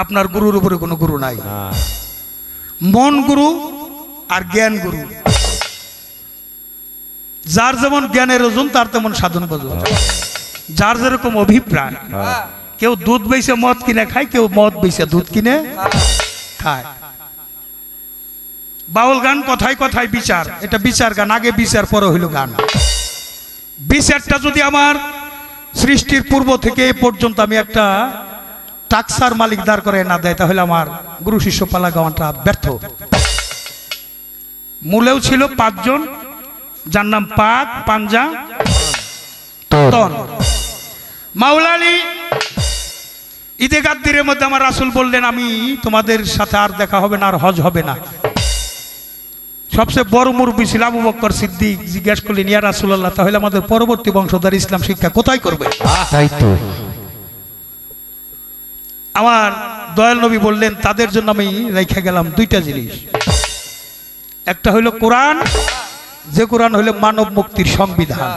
আপনার গুরুর উপরে কোনো গুরু নাই। মন গুরু আর জ্ঞান গুরু। যার যেমন জ্ঞানের ওজন তার তেমন সাধন ওজন। যার যেরকম অভিপ্রায়, কেউ দুধ বেচে মদ কিনে খায়, কেউ মদ বেচে দুধ কিনে খায়। বাউল গান কথায় কথায় বিচার, এটা বিচার গান। আগে বিচার, পরে হইল গান। বিচারটা যদি আমার সৃষ্টির পূর্ব থেকে এ পর্যন্ত আমি একটা টাকসার মালিক দাঁড় করে না দেয়, তাহলে আমার গুরু শিষ্য পালা গাওয়াটা ব্যর্থ। মূলেও ছিল ৫ জন, যার নাম পাক, পাঞ্জা, তন। মাওলালি ঈদে গাদ্দিরের মধ্যে আমার রাসূল বললেন, আমি তোমাদের সাথে আর দেখা হবে না, আর হজ হবে না। সবচেয়ে বড় মুরব্বী ছিল আবু বকর সিদ্দিক। জিজ্ঞাসা করলেন, ইয়া রাসূলুল্লাহ, তাহলে আমাদের পরবর্তী বংশধর ইসলাম শিক্ষা কোথায় করবে? তাই তো আমার দয়াল নবী বললেন, তাদের জন্য আমি রেখে গেলাম 2টা জিনিস। একটা হইল কোরআন, যে কোরআন হইল মানব মুক্তির সংবিধান।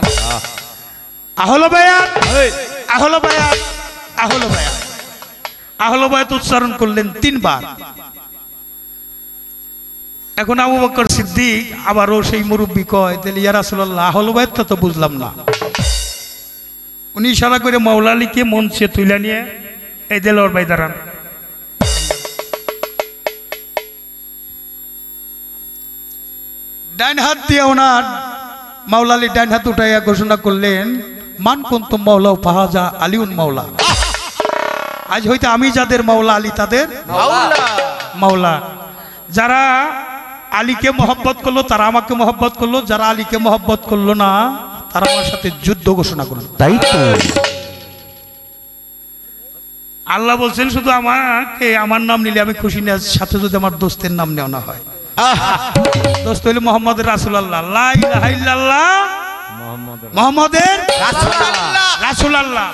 আহলে বায়াত, আহলে বায়াত, আহলে বায়াত, আহলে বায়াত উচ্চারণ করলেন 3 বার। এখন আবু বকর সিদ্দিক আবারও সেই মুরব্বী কয়, তাহলে ইয়া রাসূলুল্লাহ, আহলে বায়াতটা তো বুঝলাম না। উনি ইশারা করে মাওলালিকে মঞ্চে তুলে নিয়ে, এই দেলোয়ার ভাই দাঁড়ান। ডাইন হাত দিয়ে ওনার মাওলালি ডাইন হাত উঠাইয়া ঘোষণা করলেন, মান কুনতুম মাওলা ফাহাজা আলিউন মাওলা। আজ হইতে আমি যাদের মাওলা, আলী তাদের মাওলা। যারা আলীকে মহব্বত করলো তারা আমাকে মহব্বত করলো, যারা আলীকে মহব্বত করলো না তারা আমার সাথে যুদ্ধ ঘোষণা করলো। তাই তো আল্লাহ বলছেন, শুধু আমাকে আমার নাম নিলে আমি খুশি না, সাথে যদি আমার দোস্তের নাম নেওয়া না হয়। দোস্ত হইলে মোহাম্মদ রাসূলুল্লাহ, লা ইলাহা ইল্লাল্লাহ মুহাম্মাদের রাসূলুল্লাহ।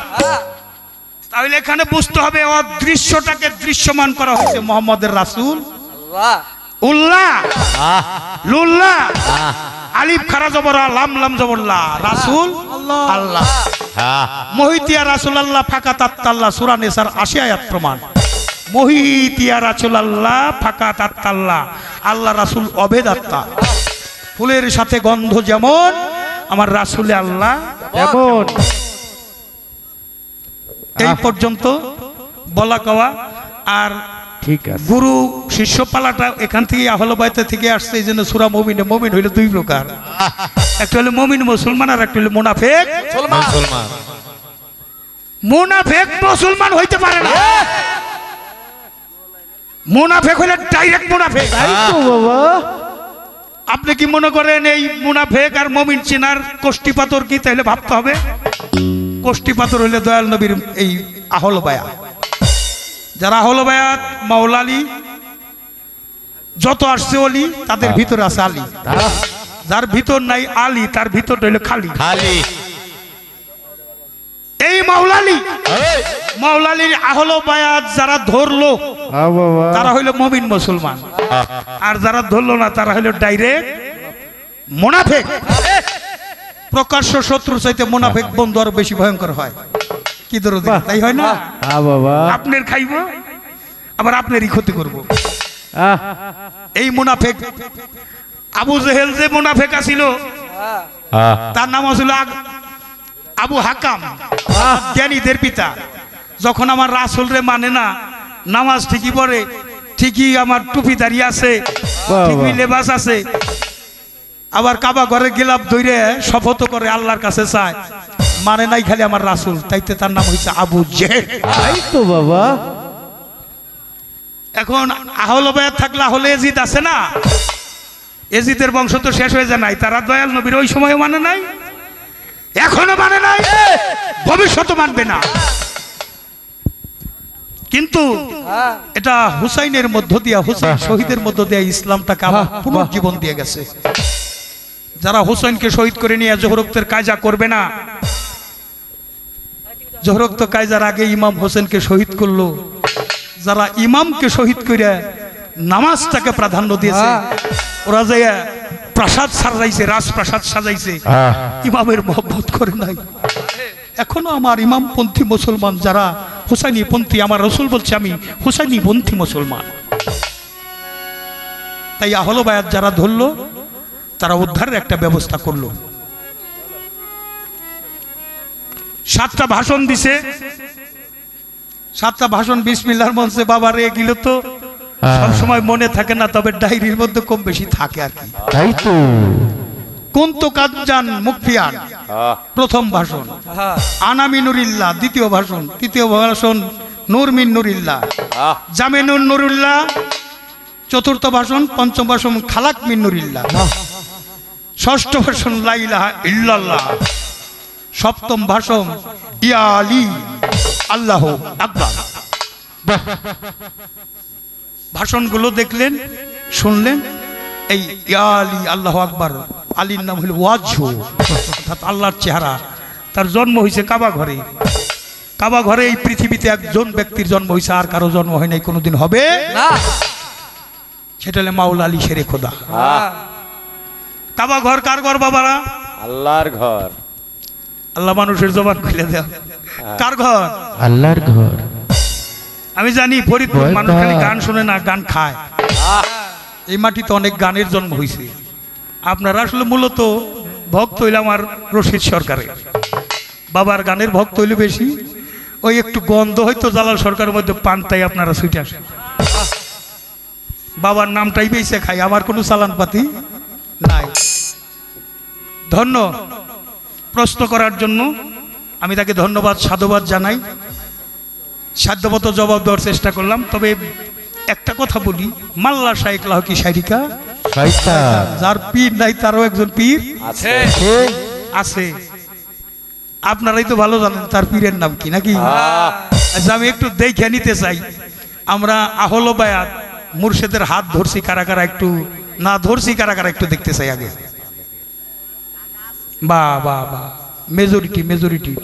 তাহলে এখানে বুঝতে হবে অদৃশ্যটাকে দৃশ্যমান করা হয়েছে। মোহাম্মদের রাসূল আল্লাহ উল্লাহ লুল্লাহ আলিফ খারা জবর লাম লাম জবর লা রাসূল আল্লাহ মহিতিয়া রাসূলুল্লাহ ফাকাত আল্লাহ সূরা নিসার 80 আয়াত প্রমাণ। মহিতিয়া রাসূলুল্লাহ ফাকাত আল্লাহ, আল্লাহ রাসূল অভেদ আত্মা। ফুলের সাথে গন্ধ যেমন, আমার রাসূলে আল্লাহ তেমন। এই পর্যন্ত বলা কওয়া। আর ঠিক আছে, গুরু শিষ্য পালাটা এখান থেকে আহলে বাইতে থেকে আসছে। এই জন্য সূরা মুমিনে, মুমিন হইল দুই প্রকার, একটা হলো মুমিন মুসলমান আর একটা হলো মুনাফিক মুসলমান। মুনাফিক মুসলমান হইতে পারে না। মুনাফিক হইলে ডাইরেক্ট মুনাফিক। আপনি কি মনে করেন এই মুনাফিক আর মুমিন চিনার কোষ্টি পাথর কি? তাহলে ভাবতে হবে কোষ্টি পাথর হইলে দয়াল নবীর এই আহলে বায়াত। যারা আহলে বায়াত মাওলালি যত আসছে অলি, তাদের ভিতরে আছে আলী। যার ভিতর নাই আলী, তার ভিতর হইল খালি খালি। এই মাওলালি মাওলালির আহলে বায়াত যারা ধরলো তারা হইল মুমিন মুসলমান, আর যারা ধরলো না তারা হইল ডাইরেক্ট মুনাফিক। প্রকাশ্য শত্রু চাইতে মুনাফিক বন্ধু আরো বেশি ভয়ঙ্কর হয়। কি দরদ, তাই হয় না? আপনার খাইব আবার আপনারই ক্ষতি করব। এই মুনাফিক আবু জেহেল যে মুনাফিক আছিল, তার নাম ছিল আবু হাকাম, জ্ঞানীদের পিতা। যখন আমার রাসূল রে মানে না, নামাজ ঠিকই পড়ে, ঠিকই আমার টুপি দাঁড়িয়ে আছে, ঠিকই লেবাস আছে, আবার কাবা ঘরে গিলাপ ধরে শপথ করে আল্লাহর কাছে চায়, মানে নাই খালি আমার রাসূল, তাইতে তার নাম হইছে আবু জেহেল। তো বাবা, এখন আহলে বায়াত থাকলে আহলে এজিদ আছে না, এজিদের বংশ তো শেষ হয়ে যায় নাই। তারা দয়াল নবীর ওই সময় মানে নাই, এখনো মানে নাই, ভবিষ্যতে মানবে না। কিন্তু এটা হুসাইনের মধ্য দিয়া, হুসাইন শহীদের মধ্য দিয়া ইসলামটাকে আবার পুনর্জীবন দিয়ে গেছে। যারা হুসাইনকে শহীদ করে নিয়ে জোহরক্তের কায়জা করবে না, জোহরক্ত কায়জার আগে ইমাম হোসেনকে শহীদ করলো, যারা ইমামকে শহীদ করে নামাজটাকে প্রাধান্য দিয়েছে, ওরা যে প্রাসাদ সাজাইছে, রাজপ্রাসাদ সাজাইছে, ইমামের মহব্বত করে নাই। এখনো আমার ইমামপন্থী মুসলমান যারা হুসাইনি পন্থী, আমার রসুল বলছে আমি হুসাইনি পন্থী মুসলমান। তাই আহলে বায়াত যারা ধরলো, তারা উদ্ধারের একটা ব্যবস্থা করলো। 7টা ভাষণ দিছে, 7টা ভাষণ বিসমিল্লাহর মঞ্চে। বাবা রে গেল তো সব সময় মনে থাকে না, তবে ডায়েরির মধ্যে কম বেশি থাকে আর কি। তাই তো। কুনতু কাজ্জান মুকফিয়ান প্রথম ভাষণ, আনা মিনুরিল্লাহ দ্বিতীয় ভাষণ, তৃতীয় ভাষণ নূর মিন নুরিল্লাহ, জামিনুন নুরুল্লাহ চতুর্থ ভাষণ, পঞ্চম ভাষণ খালাক মিন নুরিল্লাহ, ষষ্ঠ ভাষণ লা ইলাহা ইল্লাল্লাহ, সপ্তম ভাষণ ইয়া আলী আল্লাহু আকবার। ভাষণগুলো দেখলেন, শুনলেন। এই ইয়া আলী আল্লাহু আকবার, আলীর নাম হইল ওয়াজহু, অর্থাৎ আল্লাহর চেহারা। তার জন্ম হয়েছে কাবা ঘরে। কাবা ঘরে এই পৃথিবীতে একজন ব্যক্তির জন্ম হয়েছে, আর কারো জন্ম হয় নাই, কোনোদিন হবে না। সেটা হলো মাওলা আলী শেরে খোদা। কাবা ঘর কার ঘর বাবারা? আল্লাহর ঘর। আল্লাহ মানুষের জবান খুলে দেয়। কার ঘর? আল্লাহর ঘর। আমি জানি ফরিদপুর মানুষ খালি গান শুনে না, গান খায়। এই মাটিতে অনেক গানের জন্ম হয়েছে। আপনারা আসলে মূলত ভক্ত হইলে আমার রশিদ সরকারের বাবার গানের ভক্ত হইলে বেশি। ওই একটু গন্ধ হয়তো জালাল সরকারের মধ্যে পানটাই আপনারা ছুটে আসেন। বাবার নামটাই বেঁচে খাই, আমার কোনো চালান পাতি নাই। ধন্য প্রশ্ন করার জন্য আমি তাকে ধন্যবাদ সাধুবাদ জানাই। সাধ্যমতো জবাব দেওয়ার চেষ্টা করলাম। তবে একটা কথা বলি, মাল্লা শাইখ লাহকি শাইরিকা, যার পীর নাই তারও একজন পীর আছে আছে। আপনারাই তো ভালো জানেন তার পীরের নাম কি, নাকি? আচ্ছা, আমি একটু দেখে নিতে চাই, আমরা আহলে বায়াত মুর্শিদের হাত ধরছি কারা কারা, একটু না ধরছি কারা কারা, একটু দেখতে চাই আগে। বাহ বাহ বাহ, মেজরিটি মেজরিটি।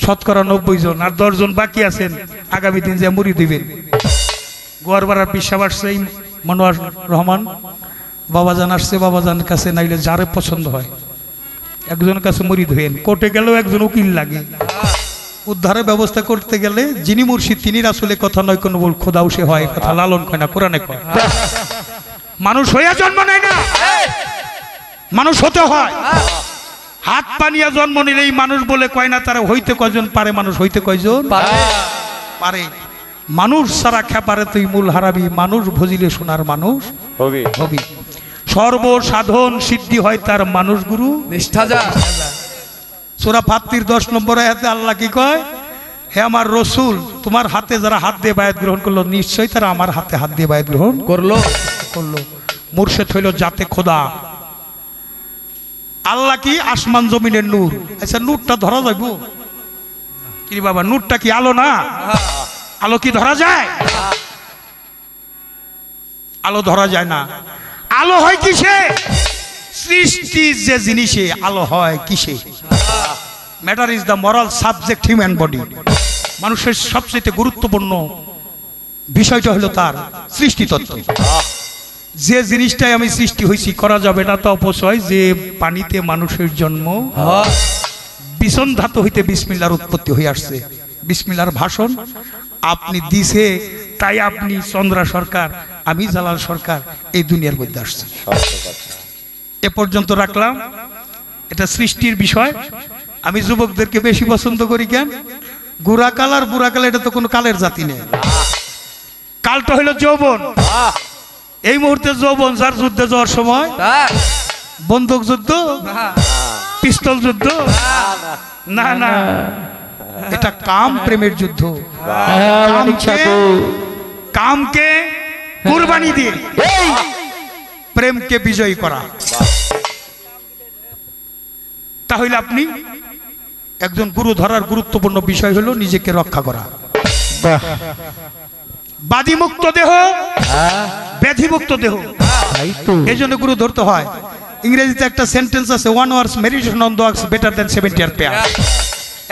শতকরা 90 জন, আর 10 জন বাকি আছেন, আগামী দিন যে মুড়ি দিবেন। গোয়ারপাড়ার পিসাব আসছে মনোয়ার রহমান বাবাজান আসছে, বাবাজানের কাছে নাইলে যারে পছন্দ হয় একজনের কাছে মুড়ি ধুয়েন। কোর্টে গেলেও একজন উকিল লাগে, উদ্ধারের ব্যবস্থা করতে গেলে যিনি মুর্শিদ তিনি রাসূলের কথা নয় কোনো বল খোদাও সে হয়, কথা লালন কয় না, কোরআনে কয়। মানুষ হইয়া জন্ম নেয় না, মানুষ হতে হয়। হাত পানিয়া জন্ম নিলেই মানুষ বলে কয় না, তারা হইতে কয়জন পারে, মানুষ হইতে কয়জন পারে। মানুষ সারা খেপারে তুই মূল হারাবি, মানুষ ভজিলে সোনার মানুষ হবি। সর্বসাধন সিদ্ধি হয় তার মানুষ গুরু নিষ্ঠা যা। সূরা ফাতির 10 নম্বর আয়াতে আল্লাহ কি কয়, হে আমার রসুল, তোমার হাতে যারা হাত দিয়ে বায়াত গ্রহণ করলো নিশ্চয়ই তারা আমার হাতে হাত দিয়ে বায়াত গ্রহণ করলো। মুর্শিদ হইল জাতে খোদা। আল্লাহ কি আসমান জমিনের নূর। আচ্ছা নূরটা ধরা যাইব কি বাবা? নূরটা কি আলো না? আলো কি ধরা যায়? আলো ধরা যায় না। আলো হয় কিসে? সৃষ্টির যে জিনিসে আলো হয় কিসে? Matter is the moral subject human body. মানুষের সবচেয়ে গুরুত্বপূর্ণ বিষয়টা হলো তার সৃষ্টি তত্ত্ব। যে জিনিসটাই আমি সৃষ্টি হয়েছি করা যাবে না তা অপচয়। যে পানিতে মানুষের জন্ম, বিসন ধাতু হইতে বিসমিল্লাহর উৎপত্তি হয়ে আসছে। বিসমিল্লাহর ভাষণ আপনি দিছে, তাই আপনি চন্দ্রা সরকার, আমি জালাল সরকার এই দুনিয়ার মধ্যে আসছে। এ পর্যন্ত রাখলাম, এটা সৃষ্টির বিষয়। আমি যুবকদেরকে বেশি পছন্দ করি। কেন? গুড়া কাল আর বুড়া কাল এটা তো কোনো কালের জাতি নেই। কালটা হইল যৌবন। এই মুহূর্তে যৌবন, যার যুদ্ধে যাওয়ার সময় বন্দুক যুদ্ধ, পিস্তল যুদ্ধ না, না, এটা কাম প্রেমের যুদ্ধ। কামকে কুরবানি দিয়ে প্রেমকে বিজয়ী করা। তাহলে আপনি একজন গুরু ধরার গুরুত্বপূর্ণ বিষয় হলো নিজেকে রক্ষা করা। বাদিমুক্ত দেহ, ব্যাধিমুক্ত দেহ, এই জন্য গুরু ধরতে হয়। ইংরেজিতে একটা সেন্টেন্স আছে, 1 hour's meditation on the works better than 70 years prayer।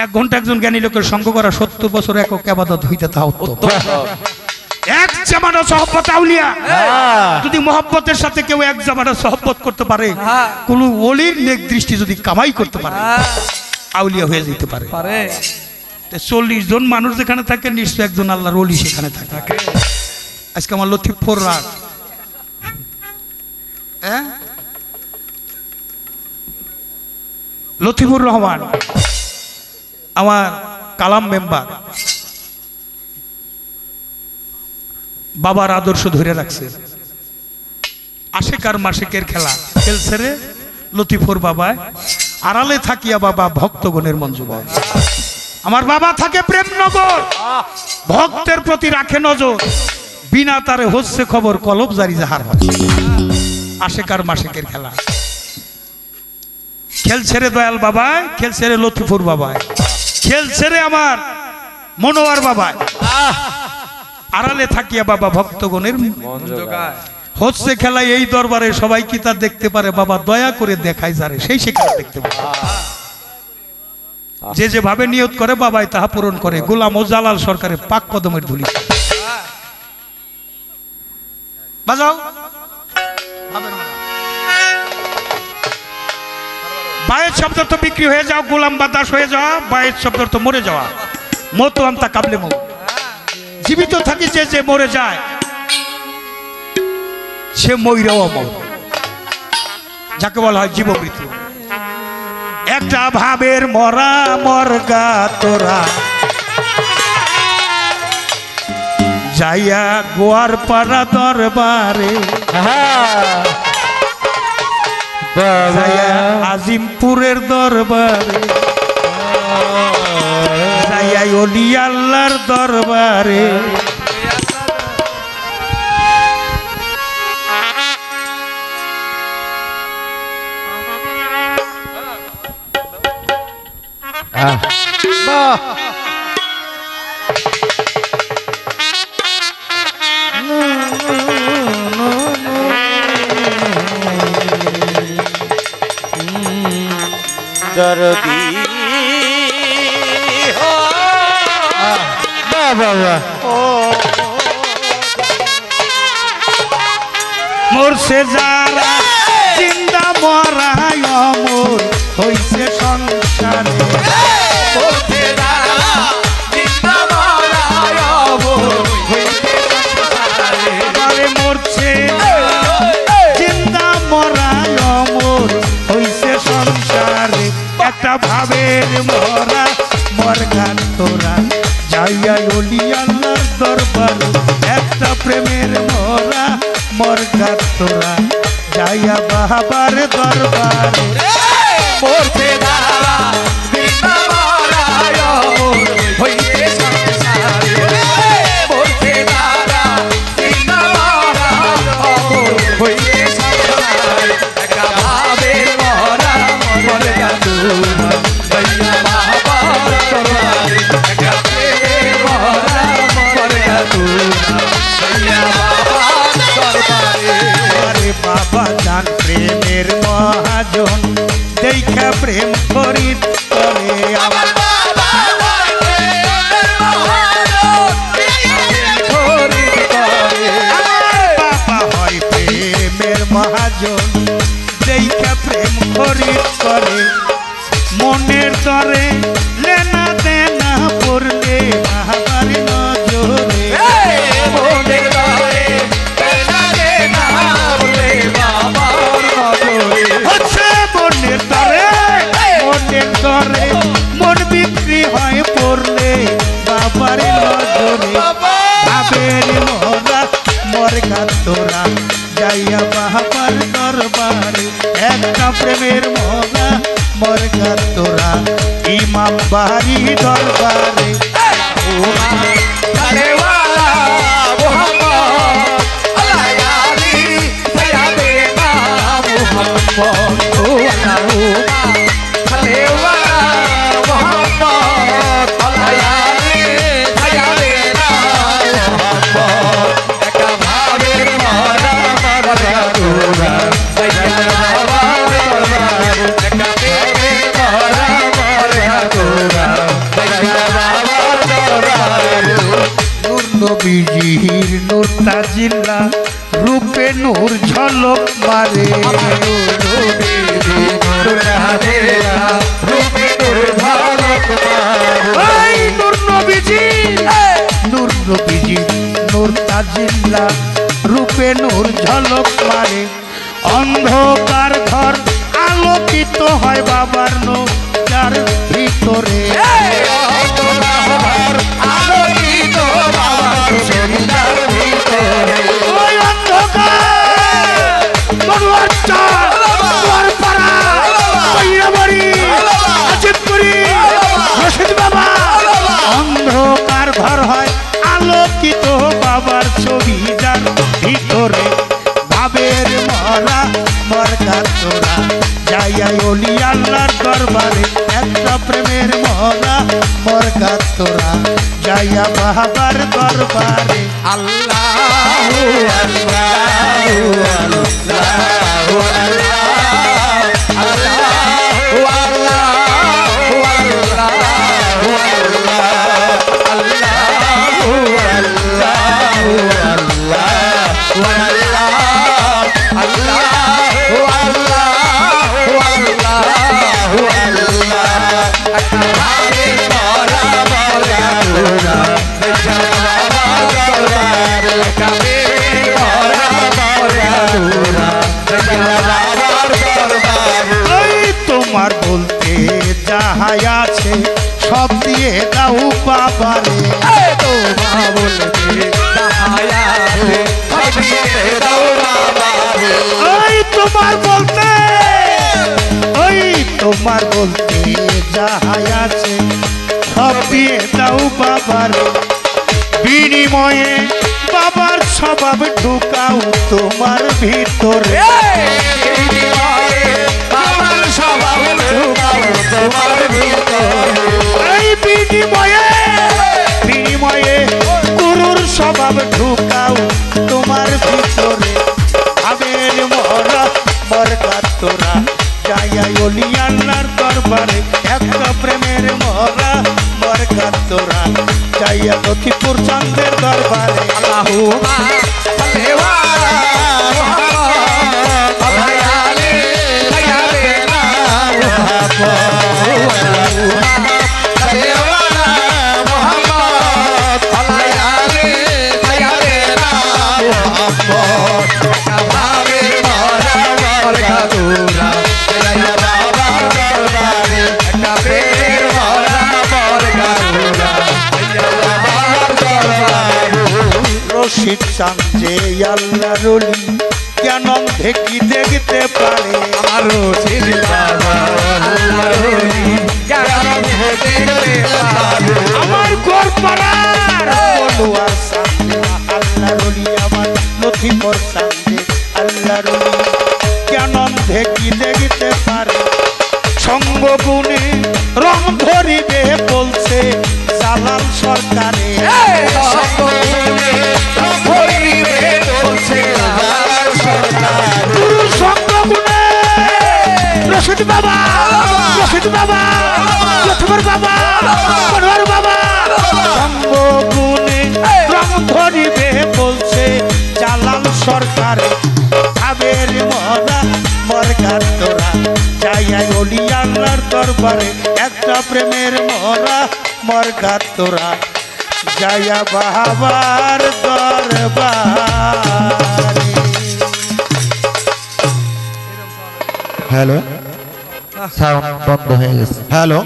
1 ঘন্টা একজন জ্ঞানী লোকের সঙ্গ করা 70 বছর একক ইবাদত হইতে তা উত্তম। এক জামানা সহবত আউলিয়া। যদি মহব্বতের সাথে কেউ এক জামানা সহবত করতে পারে, কোন ওলির নেক দৃষ্টি যদি কামাই করতে পারে, আউলিয়া হয়ে যেতে পারে। 40 জন মানুষ যেখানে থাকে নিশ্চয় একজন আল্লাহর ওলি সেখানে থাকে। আজকে আমার লতিফপুর রাত, লতিফুর রহমান আমার কালাম মেম্বার, বাবার আদর্শ ধরে রাখছে। আশেক আর মাসেকের খেলা খেলছে রে লতিফুর বাবায়, আড়ালে থাকিয়া বাবা ভক্তগণের মন জুগায়। আমার বাবা থাকে প্রেমনগর, ভক্তের প্রতি রাখে নজর, বিনা তারে হচ্ছে খবর কলব জারি জাহার হয়। আশেক আর মাসেকের খেলা খেলছে রে দয়াল বাবায়, খেলছে রে লতিফুর বাবায়, খেলছে রে আমার মনোয়ার বাবায়, আড়ালে থাকিয়া বাবা ভক্তগণের হচ্ছে খেলায়। এই দরবারে সবাই কি তা দেখতে পারে? বাবা দয়া করে দেখায় যারে, সেই সেখানে দেখতে পারে। যে যেভাবে নিয়ত করে বাবাই তাহা পূরণ করে। গোলাম ও জালাল সরকারের পাক কদমের ধুলি। বাজাও বায়ের শব্দ তো বিক্রি হয়ে যাও, গোলাম বাদাস হয়ে যাওয়া, বায়ের শব্দ তো মরে যাওয়া। মতো আমতা কাবলে মৌ, জীবিত থাকি যে মরে যায় সে মইরাও অমর, যাকে বলা হয় জীবমৃত্যু। একটা ভাবের মরা মরগা তোরা যাইয়া গোয়ার পাড়া দরবারে, যাইয়া আজিমপুরের দরবারে, যাইয়া অলি আল্লাহর দরবারে। দরদি বাবা মরছে যারা জিন্দা মরাই অমর হইছে সংসারে বলতে দাঁড়া জিন্দা মরায় অমর হইছে সংসারে। আরে মরছে জিন্দা মরাই অমর হইছে সংসারে একটা ভাবের মরা মরগান তোরা যাইয়া ওলি আল্লাহর দরবার একটা প্রেমের মরা মরগান তোরা যাইয়া বাবার দরবারে বলতে দাঁড়া জিন্দা মরায় অমর হইছে সংসারে। বলতে দাঁড়া জিন্দা মরায় অমর হইছে সংসারে। একা ভাবের মরা মরগা তোমার দইয়া বাবার দরবারে। একা প্রেমের মরা মরগা তোমার দইয়া বাবার দরবারে। আরে বাবা জান প্রেমের মহাজন দেখা প্রেম করিত করে আমার বাবা হয় প্রেমের মহাজন দেখা প্রেম করিত করে মনের তরে লেনা দেনা পড়লে বাবার নজরে হচ্ছে মনের তরে মন বিক্রি হয় পড়লে বাবার নজরে ভাবের মরা মরগা তোরা যাইয়া বাবার দরবারে একটা প্রেমের মরা মরগা তোরা ইমাম বাড়ি দরবারে নবীজির নূর তাজিল্লা রূপে নূর ঝলক মারে ওই নূর নবীজি নূর তাজিল্লা রূপে নূর ঝলক মারে অন্ধকার ঘর আলোকিত হয় বাবার নূর ভিতরে ওই অন্ধকার মনোয়ার চার দুয়ারপাড়া কইরাবাড়ি আজিবপুরি রশিদ বাবা অন্ধকার ঘর হয় আলোকিত বাবার ছবি যার ভিতরে ভাবের মরা মরগা তোরা যাইয়া ওলি আল্লাহর দরবারে একটা প্রেমের মরা মরগা তোরা যাইয়া বাবার দরবারে তোমার বলতে যাহাই আছে সব দিয়ে দাও বাবারে ওই তোমার বলতে যাহাই আছে সব দিয়ে দাও বাবারে বিনিময়ে বাবার স্বভাব ঢুকাও তোমার ভিতরে এই বিনিময়ে গুরুর স্বভাব ঢুকাও তোমার ভিতরে আবের মরা মরগা তোরা যাইয়া ওলি আল্লাহর দরবারে একটা প্রেমের মরা মরগা তোরা যাই যাইয়া লতিপুর চাঁদের দরবারে আল্লাহুম্মা সাল্লি আলা মুহাম্মদ আলাইহি সাইয়্যিদিনা মুহাম্মদ সাল্লি আলা মুহাম্মদ আলাইহি সাইয়্যিদিনা মুহাম্মদ কাভাবে মারা বরকাতুরা ইয়া বাবা দরবারে কাভাবে মারা বরকাতুরা ইয়া বাবা দরবারে রশিদ চাঁদ যে আল্লাহ রলি কেন ঢেকি দেখতে পারে আমার রশিদ বাবা আল্লাহরি কেন দেখতে পারে আমার ঘর পাড়ার বলুয়ার সামনে আল্লাহ রলি আমার লতিপুর চাঁদে আল্লাহ রলি কেন ঢেকি দেখতে পারে সঙ্গ গুণে রং ধরিবে বলছে জালাল সরকারে গুরু সঙ্গ গুণে রশিদ বাবা লতিপুর বাবা মনোহর বাবা সঙ্গ গুণে রং ধরিবে বলছে জালাল সরকারে ভাবের মরা মরগার তোরা যাই ওলি আল্লাহর দরবারে একটা প্রেমের মরা মরগার তোরা যাইয়া বাবার দরবারে। হ্যালো সাউন্ড বন্ধ হয়ে গেছে। হ্যালো